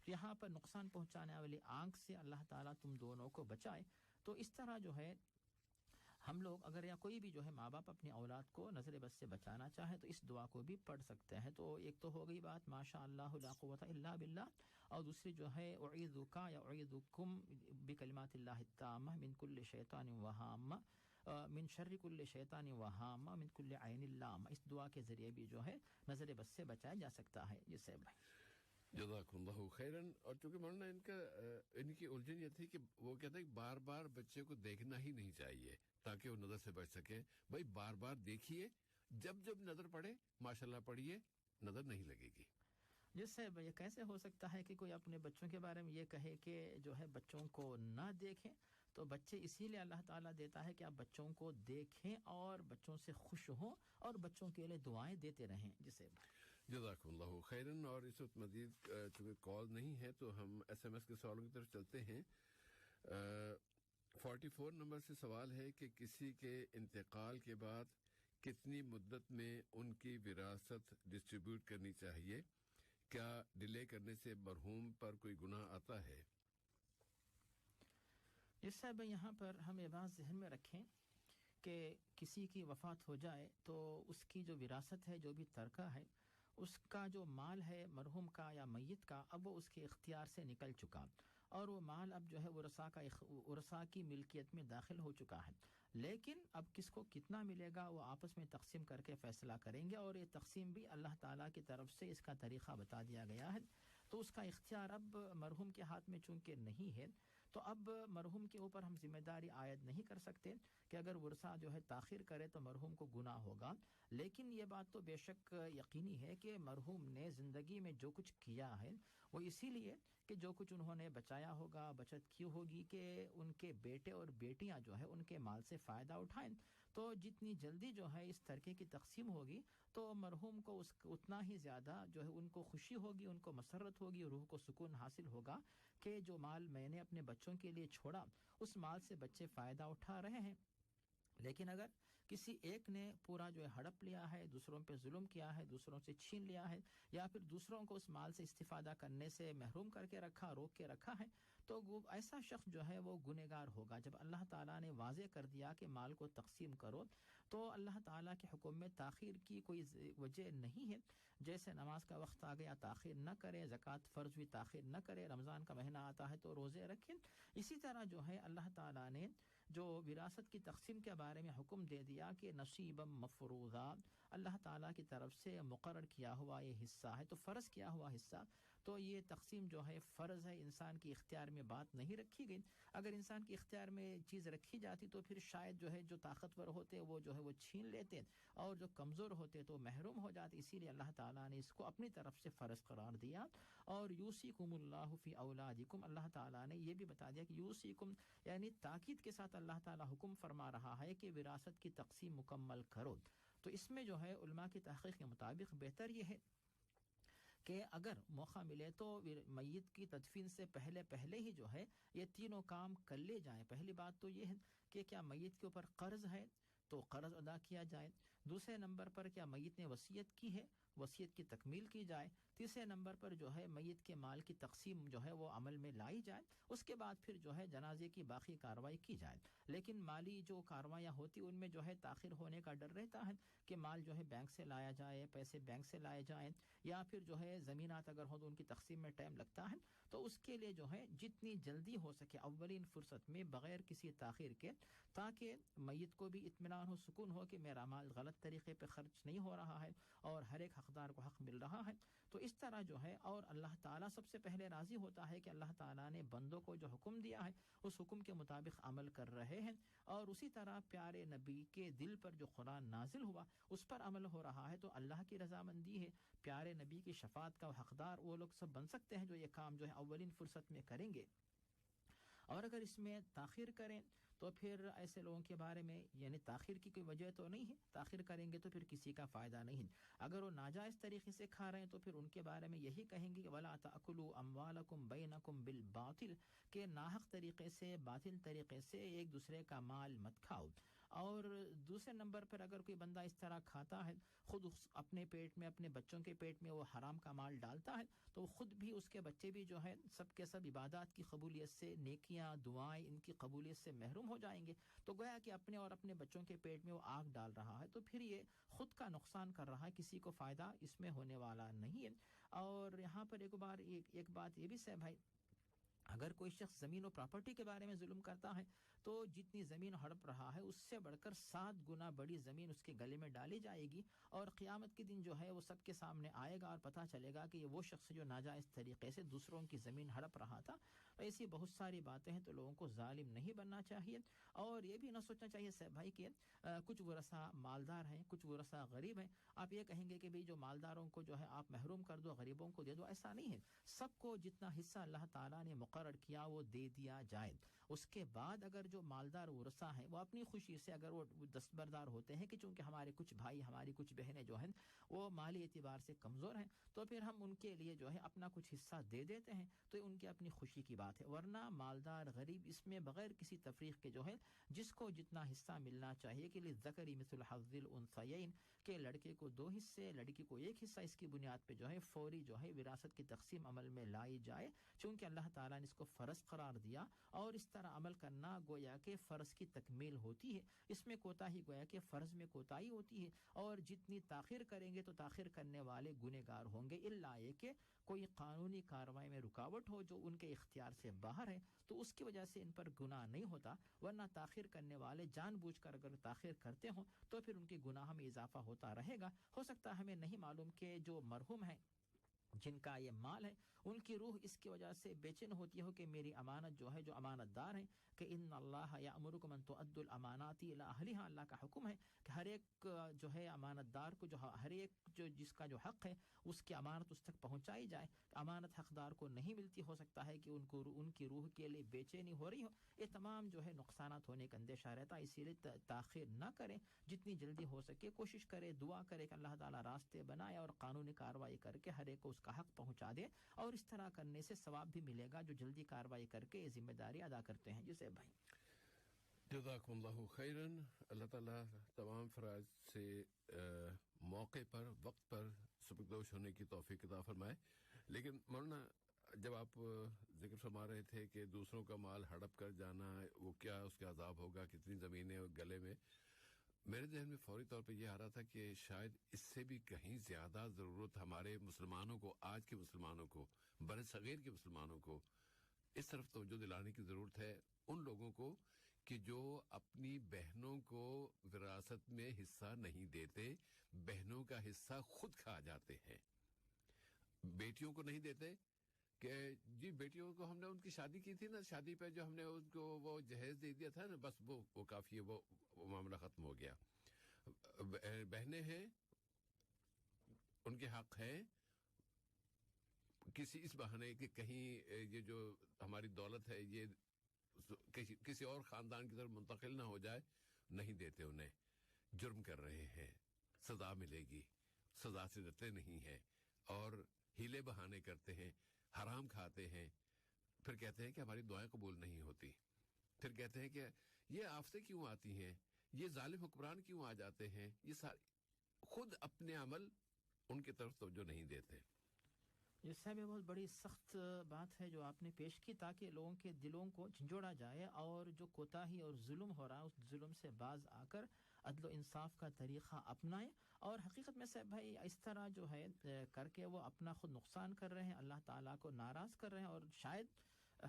یہاں پر نقصان پہنچانے والی آنکھ سے اللہ تعالیٰ تم دونوں کو بچائے. تو اس طرح جو ہے ہم لوگ اگر یا کوئی بھی جو ہے ماں باپ اپنی اولاد کو نظر بد سے بچانا چاہے تو اس دعا کو بھی پڑھ سکتے ہیں. تو ایک تو ہو گئی بات ما شاء اللہ لا قوة الا باللہ, اور دوسری جو ہے اعیذک یا اعیذکم بکلمات اللہ التامہ من کل شیطان وہامہ من شر کل شیطان وہامہ من کل عین لامہ. اس دعا کے ذریعے بھی جو ہے نظر بد سے بچایا جا سکتا ہے. جس سے
جزاکم اللہ خیراً. اور چونکہ مولانا ان کی الجھن یہ تھی کہ وہ کہتے ہیں کہ بار بار بچے کو دیکھنا ہی نہیں چاہیے تاکہ وہ نظر سے بچ سکے. بھائی بار بار دیکھیے, جب جب نظر پڑے ماشاءاللہ پڑھیے, نظر نہیں لگے گی.
جس سے یہ کیسے ہو سکتا ہے کہ کوئی اپنے بچوں کے بارے میں یہ کہے کہ جو ہے بچوں کو نہ دیکھیں, تو بچے اسی لیے اللہ تعالیٰ دیتا ہے کہ آپ بچوں کو دیکھیں اور بچوں سے خوش ہوں اور بچوں کے لیے دعائیں دیتے رہیں. جسے
جزاکم اللہ خیراً. اور اس وقت مزید چونکہ کال نہیں ہے تو ہم ایس ایم ایس کے سوالوں کی طرف چلتے ہیں. 44 نمبر سے سوال ہے کہ کسی کے انتقال کے بعد کتنی مدت میں ان کی وراثت ڈسٹریبیوٹ کرنی چاہیے؟ کیا ڈیلے کرنے سے مرحوم پر کوئی گناہ آتا ہے؟
اس سے یہاں پر ہم یہ بات ذہن میں رکھیں کہ کسی کی وفات ہو جائے تو اس کی جو وراثت ہے, جو بھی ترکہ ہے, اس کا جو مال ہے مرحوم کا یا میت کا, اب وہ اس کے اختیار سے نکل چکا اور وہ مال اب جو ہے ورثاء کی ملکیت میں داخل ہو چکا ہے. لیکن اب کس کو کتنا ملے گا وہ آپس میں تقسیم کر کے فیصلہ کریں گے, اور یہ تقسیم بھی اللہ تعالیٰ کی طرف سے اس کا طریقہ بتا دیا گیا ہے. تو اس کا اختیار اب مرحوم کے ہاتھ میں چونکہ نہیں ہے, تو اب مرحوم کے اوپر ہم ذمہ داری عائد نہیں کر سکتے کہ اگر ورثہ جو ہے تاخیر کرے تو مرحوم کو گناہ ہوگا. لیکن یہ بات تو بے شک یقینی ہے کہ مرحوم نے زندگی میں جو کچھ کیا ہے وہ اسی لیے کہ جو کچھ انہوں نے بچایا ہوگا, بچت کی ہوگی کہ ان کے بیٹے اور بیٹیاں جو ہے ان کے مال سے فائدہ اٹھائیں. تو جتنی جلدی جو ہے اس ترکے کی تقسیم ہوگی تو مرحوم کو اتنا ہی زیادہ جو ہے ان کو خوشی ہوگی, ان کو مسرت ہوگی, روح کو سکون حاصل ہوگا کہ جو مال میں نے اپنے بچوں کے لیے چھوڑا اس مال سے بچے فائدہ اٹھا رہے ہیں. لیکن اگر کسی ایک نے پورا جو ہے ہڑپ لیا ہے، دوسروں پہ ظلم کیا ہے، دوسروں سے چھین لیا ہے، یا پھر دوسروں کو اس مال سے استفادہ کرنے سے محروم کر کے رکھا، روک کے رکھا ہے، تو وہ ایسا شخص جو ہے وہ گنہگار ہوگا. جب اللہ تعالیٰ نے واضح کر دیا کہ مال کو تقسیم کرو، تو اللہ تعالیٰ کے حکم میں تاخیر کی کوئی وجہ نہیں ہے. جیسے نماز کا وقت آ گیا تاخیر نہ کرے، زکوٰۃ فرض بھی تاخیر نہ کرے، رمضان کا مہینہ آتا ہے تو روزے رکھیں. اسی طرح جو ہے اللہ تعالیٰ نے جو وراثت کی تقسیم کے بارے میں حکم دے دیا کہ نصیبا مفروضا، اللہ تعالیٰ کی طرف سے مقرر کیا ہوا یہ حصہ ہے، تو فرض کیا ہوا حصہ، تو یہ تقسیم جو ہے فرض ہے. انسان کے اختیار میں بات نہیں رکھی گئی. اگر انسان کے اختیار میں چیز رکھی جاتی تو پھر شاید جو ہے جو طاقتور ہوتے وہ جو ہے وہ چھین لیتے، اور جو کمزور ہوتے تو محروم ہو جاتے. اسی لیے اللہ تعالیٰ نے اس کو اپنی طرف سے فرض قرار دیا. اور یوصیکم اللہ فی اولادکم، اللہ تعالیٰ نے یہ بھی بتا دیا کہ یوصیکم یعنی تاکید کے ساتھ اللہ تعالیٰ حکم فرما رہا ہے کہ وراثت کی تقسیم مکمل کرو. تو اس میں جو ہے علماء کی تحقیق کے مطابق بہتر یہ ہے کہ اگر موقع ملے تو میت کی تدفین سے پہلے ہی جو ہے یہ تینوں کام کر لے جائیں. پہلی بات تو یہ ہے کہ کیا میت کے اوپر قرض ہے تو قرض ادا کیا جائے. دوسرے نمبر پر کیا میت نے وصیت کی ہے، وصیت کی تکمیل کی جائے. تیسرے نمبر پر جو ہے میت کے مال کی تقسیم جو ہے وہ عمل میں لائی جائے. اس کے بعد پھر جو ہے جنازے کی باقی کارروائی کی جائے. لیکن مالی جو کارروائیاں ہوتی ان میں جو ہے تاخیر ہونے کا ڈر رہتا ہے کہ مال جو ہے بینک سے لایا جائے، پیسے بینک سے لائے جائیں، یا پھر جو ہے زمینات اگر ہوں تو ان کی تقسیم میں ٹائم لگتا ہے. تو اس کے لیے جو ہے جتنی جلدی ہو سکے اولین فرصت میں بغیر کسی تاخیر کے، تاکہ میت کو بھی اطمینان ہو، سکون ہو کہ میرا مال غلط طریقے پہ خرچ نہیں ہو رہا ہے اور ہر ایک حقدار کو حق مل رہا ہے. تو اس طرح جو ہے، اور اللہ تعالیٰ سب سے پہلے راضی ہوتا ہے کہ اللہ تعالیٰ نے بندوں کو جو حکم دیا ہے اس حکم کے مطابق عمل کر رہے ہیں. اور اسی طرح پیارے نبی کے دل پر جو قرآن نازل ہوا اس پر عمل ہو رہا ہے، تو اللہ کی رضامندی ہے. پیارے نبی کی شفاعت کا حقدار وہ لوگ سب بن سکتے ہیں جو یہ کام جو ہے اولین فرصت میں کریں گے. اور اگر اس میں تاخیر کریں تو پھر ایسے لوگوں کے بارے میں یعنی تاخیر کی کوئی وجہ تو نہیں ہے، تاخیر کریں گے تو پھر کسی کا فائدہ نہیں. اگر وہ ناجائز طریقے سے کھا رہے ہیں تو پھر ان کے بارے میں یہی کہیں گے کہ وَلَا تَأْكُلُوا أَمْوَالَكُمْ بَيْنَكُمْ بِالْبَاطِلِ، کہ ناحق طریقے سے، باطل طریقے سے ایک دوسرے کا مال مت کھاؤ. اور دوسرے نمبر پر اگر کوئی بندہ اس طرح کھاتا ہے، خود اپنے پیٹ میں، اپنے بچوں کے پیٹ میں وہ حرام کا مال ڈالتا ہے، تو خود بھی اس کے بچے بھی جو ہے سب کے سب عبادات کی قبولیت سے، نیکیاں دعائیں ان کی قبولیت سے محروم ہو جائیں گے. تو گویا کہ اپنے اور اپنے بچوں کے پیٹ میں وہ آگ ڈال رہا ہے، تو پھر یہ خود کا نقصان کر رہا ہے، کسی کو فائدہ اس میں ہونے والا نہیں ہے. اور یہاں پر ایک بات یہ بھی ہے بھائی، اگر کوئی شخص زمین و پراپرٹی کے بارے میں ظلم کرتا ہے تو جتنی زمین ہڑپ رہا ہے اس سے بڑھ کر 7 گنا بڑی زمین اس کے گلے میں ڈالی جائے گی، اور قیامت کے دن جو ہے وہ سب کے سامنے آئے گا اور پتہ چلے گا کہ یہ وہ شخص جو ناجائز طریقے سے دوسروں کی زمین ہڑپ رہا تھا. ایسی بہت ساری باتیں ہیں، تو لوگوں کو ظالم نہیں بننا چاہیے. اور یہ بھی نہ سوچنا چاہیے بھائی کہ کچھ ورثہ مالدار ہیں، کچھ ورثہ غریب ہیں، آپ یہ کہیں گے کہ بھئی جو مالداروں کو جو ہے آپ محروم کر دو، غریبوں کو دے دو. ایسا نہیں ہے. سب کو جتنا حصہ اللہ تعالیٰ نے مقرر کیا وہ دے دیا جائے. اس کے بعد اگر جو مالدار ورثہ ہیں وہ اپنی خوشی سے، اگر وہ دستبردار ہوتے ہیں کہ چونکہ ہمارے کچھ بھائی، ہماری کچھ بہنیں جو ہیں وہ مالی اعتبار سے کمزور ہیں، تو پھر ہم ان کے لیے جو ہے اپنا کچھ حصہ دے دیتے ہیں، تو ان کی اپنی خوشی کی بات ہے. ورنہ مالدار غریب اس میں بغیر کسی تفریق کے جو ہے جس کو جتنا حصہ ملنا چاہیے کہ للذکر مثل حظ الانثیین، کہ لڑکے کو 2 حصے، لڑکی کو 1 حصہ، اس کی بنیاد پہ جو ہے فوری جو ہے وراثت کی تقسیم عمل میں لائی جائے، چونکہ اللہ تعالیٰ نے اس کو فرض قرار دیا. اور اس طرح عمل کرنا گویا کہ فرض کی تکمیل ہوتی ہے. اس میں کوتاہی گویا کہ فرض میں کوتاہی ہوتی ہے. اور جتنی تاخیر کریں گے تو تاخیر کرنے والے گنہگار ہوں گے، الا یہ کہ کوئی قانونی کارروائی میں رکاوٹ ہو جو ان کے اختیار سے باہر ہے، تو اس کی وجہ سے ان پر گناہ نہیں ہوتا. ورنہ تاخیر کرنے والے جان بوجھ کر اگر تاخیر کرتے ہوں تو پھر ان کے گناہ میں اضافہ ہوتا رہے گا. ہو سکتا ہے ہمیں نہیں معلوم کہ جو مرحوم ہیں جن کا یہ مال ہے ان کی روح اس کی وجہ سے بے چین ہوتی ہو کہ میری امانت جو ہے، جو امانت دار ہیں، کہ ان اللہ یأمرکم ان تؤدوا الامانات الی اہلھا، اللہ کا حکم ہے کہ ہر ایک جو ہے امانت دار کو، جو ہر ایک جو جس کا جو حق ہے اس کی امانت اس تک پہنچائی جائے. امانت حقدار کو نہیں ملتی، ہو سکتا ہے کہ ان کی روح کے لیے بے چینی ہو رہی ہو. یہ تمام جو ہے نقصانات ہونے کا اندیشہ رہتا ہے. اسی لیے تاخیر نہ کریں، جتنی جلدی ہو سکے کوشش کرے، دعا کرے کہ اللہ تعالیٰ راستے بنائے اور قانونی کارروائی کر کے ہر ایک کو اس کا حق پہنچا دے. اور اس طرح کرنے سے ثواب بھی ملے گا جو جلدی کارروائی کر کے یہ ذمہ داری ادا کرتے ہیں. جسے بھائی
جزاکم اللہ خیراً. اللہ تعالیٰ تمام فرائض سے موقع پر وقت پر سبکدوش ہونے کی توفیق عطا فرمائے. لیکن مولانا جب آپ ذکر فرما رہے تھے کہ دوسروں کا مال ہڑپ کر جانا وہ کیا اس کا عذاب ہوگا, کتنی زمینیں گلے میں, میرے ذہن میں فوری طور پہ یہ آ رہا تھا کہ شاید اس سے بھی کہیں زیادہ ضرورت ہمارے مسلمانوں کو, آج کے مسلمانوں کو, بر صغیر کے مسلمانوں کو اس طرف توجہ دلانے کی ضرورت ہے, ان لوگوں کو کہ جو اپنی بہنوں کو وراثت میں حصہ نہیں دیتے, بہنوں کا حصہ خود کھا جاتے ہیں. بیٹیوں کو نہیں دیتے کہ جی بیٹیوں کو ہم نے ان کی شادی کی تھی نا, شادی پہ جو ہم نے ان کو وہ جہیز دے دیا تھا نا, بس وہ کافی ہے, وہ معاملہ ختم ہو گیا. بہنیں ہیں, ان کے حق ہیں, کسی اس بہانے کہ کہیں یہ جو ہماری دولت ہے یہ کسی اور خاندان کی طرف منتقل نہ ہو جائے, نہیں دیتے انہیں. جرم کر رہے ہیں, سزا ملے گی, سزا سے ڈرتے نہیں ہیں اور ہیلے بہانے کرتے ہیں, حرام کھاتے ہیں, پھر کہتے ہیں کہ ہماری دعائیں قبول نہیں ہوتی, پھر کہتے ہیں کہ یہ آفتیں کیوں آتی ہیں, یہ ظالم حکمران کیوں آ جاتے ہیں. یہ خود اپنے عمل ان کی طرف توجہ نہیں دیتے.
یہ صاحب بہت بڑی سخت بات ہے جو آپ نے پیش کی, تاکہ لوگوں کے دلوں کو جھنجھوڑا جائے اور جو کوتاہی اور ظلم ہو رہا ہے اس ظلم سے باز آ کر عدل و انصاف کا طریقہ اپنائیں. اور حقیقت میں صاحب بھائی اس طرح جو ہے کر کے وہ اپنا خود نقصان کر رہے ہیں, اللہ تعالیٰ کو ناراض کر رہے ہیں. اور شاید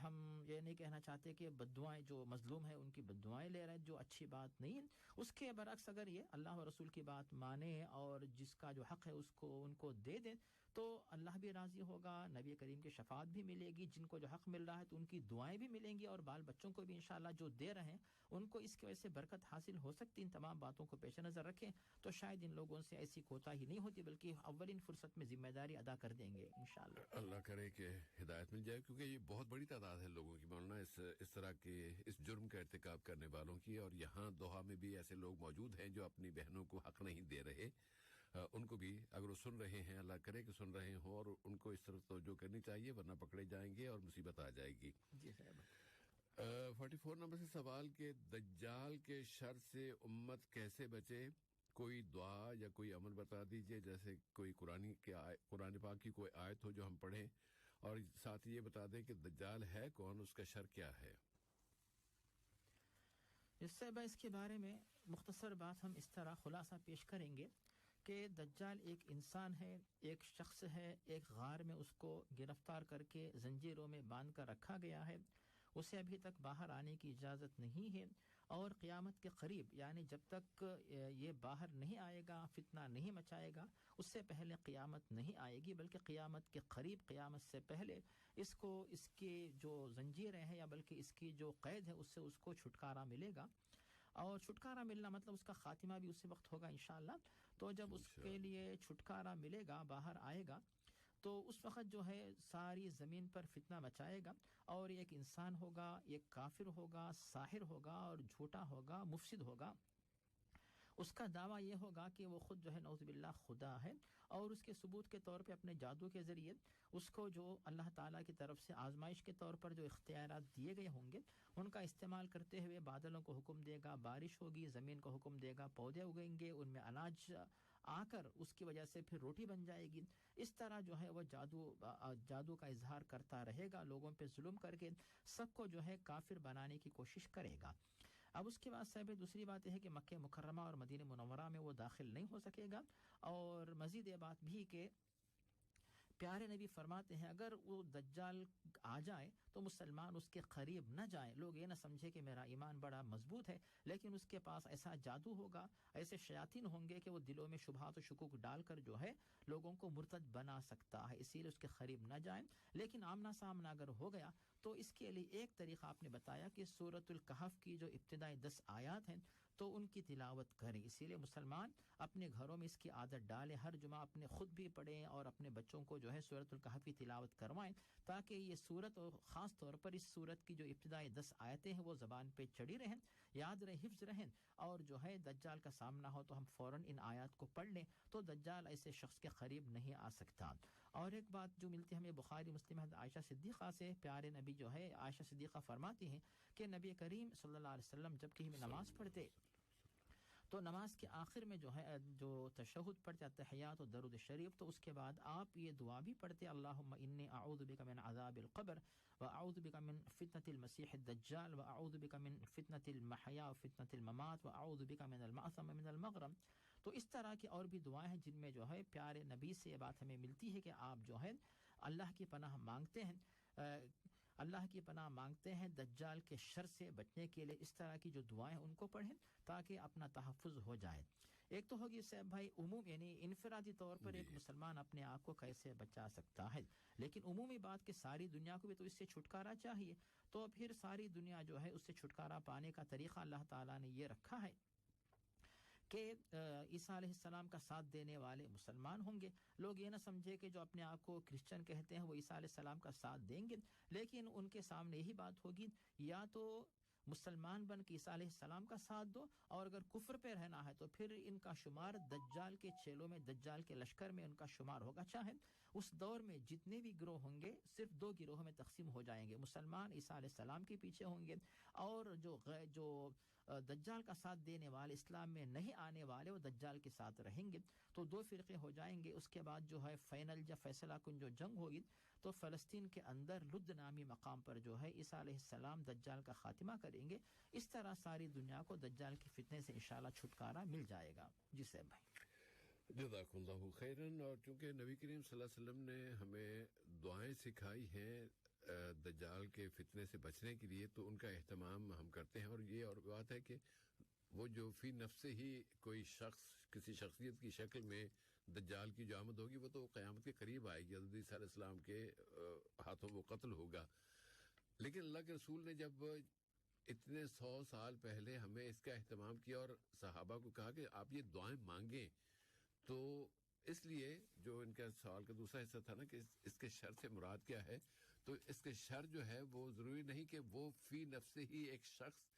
ہم یہ نہیں کہنا چاہتے کہ بددعائیں جو مظلوم ہیں ان کی بددعائیں لے رہے ہیں, جو اچھی بات نہیں ہے. اس کے برعکس اگر یہ اللہ و رسول کی بات مانے اور جس کا جو حق ہے اس کو ان کو دے دیں تو اللہ بھی راضی ہوگا, نبی کریم کی شفاعت بھی ملے گی. جن کو جو حق مل رہا ہے تو ان کی دعائیں بھی ملیں گی, اور بال بچوں کو بھی انشاءاللہ جو دے رہے ہیں ان کو اس کی وجہ سے برکت حاصل ہو سکتی. ان تمام باتوں کو پیش نظر رکھیں تو شاید ان لوگوں سے ایسی کوتاہی نہیں ہوتی, بلکہ اولین فرصت میں ذمہ داری ادا کر دیں گے انشاءاللہ.
اللہ کرے کہ ہدایت مل جائے, کیونکہ یہ بہت بڑی تعداد ہے لوگوں کی مولانا اس طرح کے اس جرم کا ارتکاب کرنے والوں کی. اور یہاں دوحہ میں بھی ایسے لوگ موجود ہیں جو اپنی بہنوں کو حق نہیں دے رہے. ان کو بھی اگر وہ سن رہے ہیں, اللہ کرے کہ سن رہے ہوں, اور ان کو اس طرف توجہ کرنی چاہیے, ورنہ پکڑے جائیں گے اور مصیبت آ جائے گی.
جی صاحب.
44 نمبر سے سوال کہ دجال کے شر سے امت کیسے بچے, کوئی دعا یا کوئی عمل بتا دیجئے, جیسے کوئی قرآن پاک کی کوئی آیت ہو جو ہم پڑھیں, اور ساتھ یہ بتا دیں کہ دجال ہے کون, اس کا شر کیا ہے.
اس کے بارے میں مختصر بات ہم اس طرح خلاصہ پیش کریں گے کہ دجال ایک انسان ہے, ایک شخص ہے, ایک غار میں اس کو گرفتار کر کے زنجیروں میں باندھ کر رکھا گیا ہے. اسے ابھی تک باہر آنے کی اجازت نہیں ہے, اور قیامت کے قریب یعنی جب تک یہ باہر نہیں آئے گا, فتنہ نہیں مچائے گا, اس سے پہلے قیامت نہیں آئے گی, بلکہ قیامت کے قریب, قیامت سے پہلے اس کو اس کی جو زنجیریں ہیں یا بلکہ اس کی جو قید ہے اس سے اس کو چھٹکارا ملے گا. اور چھٹکارا ملنا مطلب اس کا خاتمہ بھی اسی وقت ہوگا انشاءاللہ. تو جب اس کے لیے چھٹکارا ملے گا, باہر آئے گا, تو اس وقت جو ہے ساری زمین پر فتنہ مچائے گا, اور ایک انسان ہوگا, ایک کافر ہوگا, ساحر ہوگا اور جھوٹا ہوگا, مفسد ہوگا. اس کا دعویٰ یہ ہوگا کہ وہ خود جو ہے نعوذ باللہ خدا ہے, اور اس کے ثبوت کے طور پہ اپنے جادو کے ذریعے اس کو جو اللہ تعالیٰ کی طرف سے آزمائش کے طور پر جو اختیارات دیے گئے ہوں گے ان کا استعمال کرتے ہوئے بادلوں کو حکم دے گا, بارش ہوگی, زمین کو حکم دے گا, پودے اگیں گے, ان میں اناج آ کر اس کی وجہ سے پھر روٹی بن جائے گی. اس طرح جو ہے وہ جادو کا اظہار کرتا رہے گا, لوگوں پہ ظلم کر کے سب کو جو ہے کافر بنانے کی کوشش کرے گا. اب اس کے بعد صاحب دوسری بات یہ ہے کہ مکہ مکرمہ اور مدینہ منورہ میں وہ داخل نہیں ہو سکے گا. اور مزید یہ بات بھی کہ پیارے نبی فرماتے ہیں اگر وہ دجال آ جائے تو مسلمان اس کے قریب نہ جائیں. لوگ یہ نہ سمجھے کہ میرا ایمان بڑا مضبوط ہے, لیکن اس کے پاس ایسا جادو ہوگا, ایسے شیاطین ہوں گے کہ وہ دلوں میں شبہات و شکوک ڈال کر جو ہے لوگوں کو مرتد بنا سکتا ہے. اسی لیے اس کے قریب نہ جائیں. لیکن آمنا سامنا اگر ہو گیا تو اس کے لیے ایک طریقہ آپ نے بتایا کہ سورۃ الکہف کی جو ابتدائی 10 آیات ہیں تو ان کی تلاوت کریں. اسی لیے مسلمان اپنے گھروں میں اس کی عادت ڈالیں, ہر جمعہ اپنے خود بھی پڑھیں اور اپنے بچوں کو جو ہے سورۃ الکہف کی تلاوت کروائیں, تاکہ یہ سورت اور خاص طور پر اس سورت کی جو ابتدائی 10 آیتیں ہیں وہ زبان پہ چڑھی رہیں. یاد رہے، حفظ رہیں، اور جو ہے دجال کا سامنا ہو تو ہم فوراً ان آیات کو پڑھ لیں تو دجال ایسے شخص کے قریب نہیں آ سکتا۔ اور ایک بات جو ملتی ہے ہمیں بخاری مسلم حضرت عائشہ صدیقہ سے، پیارے نبی جو ہے عائشہ صدیقہ فرماتی ہیں کہ نبی کریم صلی اللہ علیہ وسلم جب کہیں نماز پڑھتے تو نماز کے آخر میں جو ہے جو تشہد پڑھتے تحیات و درود شریف، تو اس کے بعد آپ یہ دعا بھی پڑھتے، اللہم انی اعوذ بک من عذاب القبر واعوذ بک من فتنة المسیح الدجال واعوذ بک من فتنة المحیا و فتنة الممات واعوذ بک من المأثم من المغرم۔ تو اس طرح کی اور بھی دعائیں ہیں جن میں جو ہے پیارے نبی سے یہ بات ہمیں ملتی ہے کہ آپ جو ہے اللہ کی پناہ مانگتے ہیں، اللہ کی پناہ مانگتے ہیں دجال کے شر سے بچنے کے لیے۔ اس طرح کی جو دعائیں ان کو پڑھیں تاکہ اپنا تحفظ ہو جائے۔ ایک تو ہوگی صاحب بھائی عموم یعنی انفرادی طور پر ایک مسلمان اپنے آپ کو کیسے بچا سکتا ہے، لیکن عمومی بات کہ ساری دنیا کو بھی تو اس سے چھٹکارا چاہیے، تو پھر ساری دنیا جو ہے اس سے چھٹکارا پانے کا طریقہ اللہ تعالیٰ نے یہ رکھا ہے کہ عیسیٰ علیہ السلام کا ساتھ دینے والے مسلمان ہوں گے۔ لوگ یہ نہ سمجھے کہ جو اپنے آپ کو کرسچن کہتے ہیں وہ عیسیٰ علیہ السلام کا ساتھ دیں گے، لیکن ان کے سامنے یہی بات ہوگی یا تو مسلمان بن کے عیسیٰ علیہ السلام کا ساتھ دو، اور اگر کفر پہ رہنا ہے تو پھر ان کا شمار دجال کے چیلوں میں، دجال کے لشکر میں ان کا شمار ہوگا۔ چاہے اس دور میں جتنے بھی گروہ ہوں گے صرف 2 گروہوں میں تقسیم ہو جائیں گے، مسلمان عیسیٰ علیہ السلام کے پیچھے ہوں گے، اور جو دجال کا ساتھ دینے والے اسلام میں نہیں آنے والے وہ دجال کے ساتھ رہیں گے، تو 2 فرقے ہو جائیں گے۔ اس کے بعد جو ہے فائنل یا فیصلہ کن جو جنگ ہوگی تو فلسطین کے اندر لد نامی مقام پر جو ہے عیسیٰ علیہ السلام دجال کا خاتمہ کریں گے۔ اس طرح ساری دنیا کو دجال کے فتنے سے انشاءاللہ چھٹکارا مل جائے گا۔ جی صاحب بھائی
جزاک اللہ خیراً۔ اور چونکہ نبی کریم صلی اللہ علیہ وسلم نے ہمیں دعائیں سکھائی ہیں دجال کے فتنے سے بچنے کے لیے، تو ان کا اہتمام ہم کرتے ہیں۔ اور یہ اور بات ہے کہ وہ جو فی نفس سے ہی کوئی شخص کسی شخصیت کی شکل میں دجال کی جو آمد ہوگی وہ تو قیامت کے قریب آئے گی، حضرت عیسیٰ علیہ السلام کے ہاتھوں وہ قتل ہوگا۔ لیکن اللہ کے رسول نے جب اتنے 100 سال پہلے ہمیں اس کا اہتمام کیا اور صحابہ کو کہا کہ آپ یہ دعائیں مانگیں، تو اس لیے جو ان کا سوال کا دوسرا حصہ تھا نا کہ اس کے شر سے مراد کیا ہے، تو اس کے شر جو ہے وہ ضروری نہیں کہ وہ فی نفس ہی ایک شخص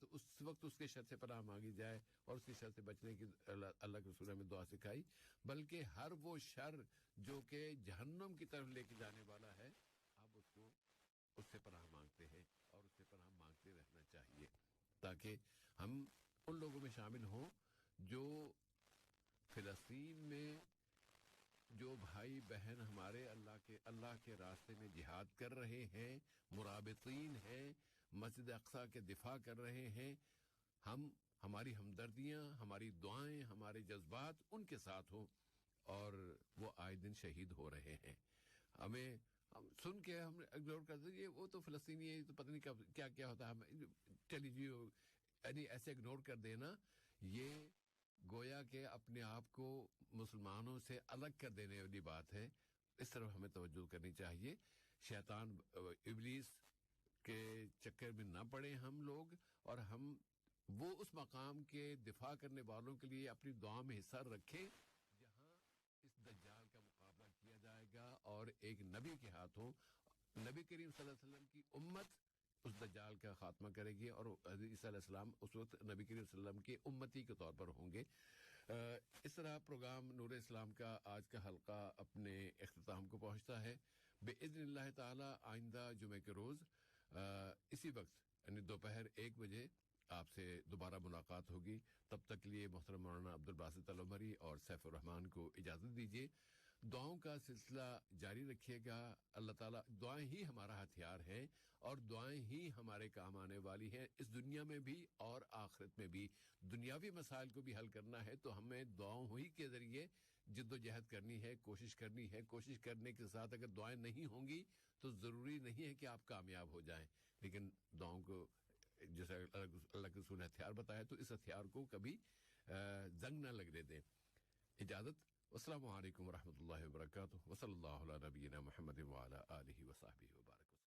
تو اس وقت اس کے شر سے پناہ مانگی جائے اور اس کے شر سے بچنے کی اللہ کے رسول نے دعا سکھائی، بلکہ ہر وہ شر جو کہ جہنم کی طرف لے کے جانے والا ہے آپ اس سے پناہ مانگتے ہیں اور اس سے پناہ مانگتے رہنا چاہیے، تاکہ ہم ان لوگوں میں شامل ہوں جو فلسطین میں جو بھائی بہن ہمارے اللہ کے راستے میں جہاد کر رہے ہیں، مرابطین ہیں، مسجد اقصی کے دفاع کر رہے ہیں، ہماری ہمدردیاں، ہماری دعائیں، ہمارے جذبات ان کے ساتھ ہوں، اور وہ آئے دن شہید ہو رہے ہیں۔ ہم سن کے ہم اگنور کرتے ہیں وہ تو فلسطینی ہے، تو پتہ نہیں کیا کیا ہوتا ہے، چلی جی یعنی ایسے اگنور کر دینا، یہ گویا کہ اپنے آپ کو مسلمانوں سے الگ کر دینے والی بات ہے۔ اس طرف ہمیں توجہ کرنی چاہیے، شیطان ابلیس کے چکر میں نہ پڑے ہم لوگ، اور ہم وہ اس مقام کے دفاع کرنے والوں کے لیے اپنی دعا میں حصہ رکھیں جہاں اس دجال کا مقابلہ کیا جائے گا، اور ایک نبی کے ہاتھوں نبی کریم صلی اللہ علیہ وسلم کی امت اس دجال کا خاتمہ کرے گی، اور حضرت عیسیٰ علیہ السلام اس وقت نبی کریم صلی اللہ علیہ وسلم کے امتی کے طور پر ہوں گے۔ اس طرح پروگرام نور اسلام کا آج کا حلقہ اپنے اختتام کو پہنچتا ہے۔ باذن اللہ تعالی آئندہ جمعے کے روز اسی وقت یعنی دوپہر 1 بجے آپ سے دوبارہ ملاقات ہوگی۔ تب تک کے لیے محترم مولانا عبدالباسط العمری اور سیف الرحمان کو اجازت دیجیے۔ دعاؤں کا سلسلہ جاری رکھیے گا۔ اللہ تعالیٰ دعائیں ہی ہمارا ہتھیار ہیں، اور دعائیں ہی ہمارے کام آنے والی ہیں، اس دنیا میں بھی اور آخرت میں بھی۔ دنیاوی مسائل کو بھی حل کرنا ہے تو ہمیں دعاؤں ہی کے ذریعے جد و جہد کرنی ہے، کوشش کرنی ہے۔ کوشش کرنے کے ساتھ اگر دعائیں نہیں ہوں گی تو ضروری نہیں ہے کہ آپ کامیاب ہو جائیں، لیکن دعاؤں کو جیسے اللہ کے رسول نے ہتھیار بتایا تو اس ہتھیار کو کبھی زنگ نہ لگنے دیں۔ اجازت، السلام علیکم ورحمۃ اللہ وبرکاتہ، وصلی اللہ علی نبینا محمد وعلی آلہ وصحبہ وبارک۔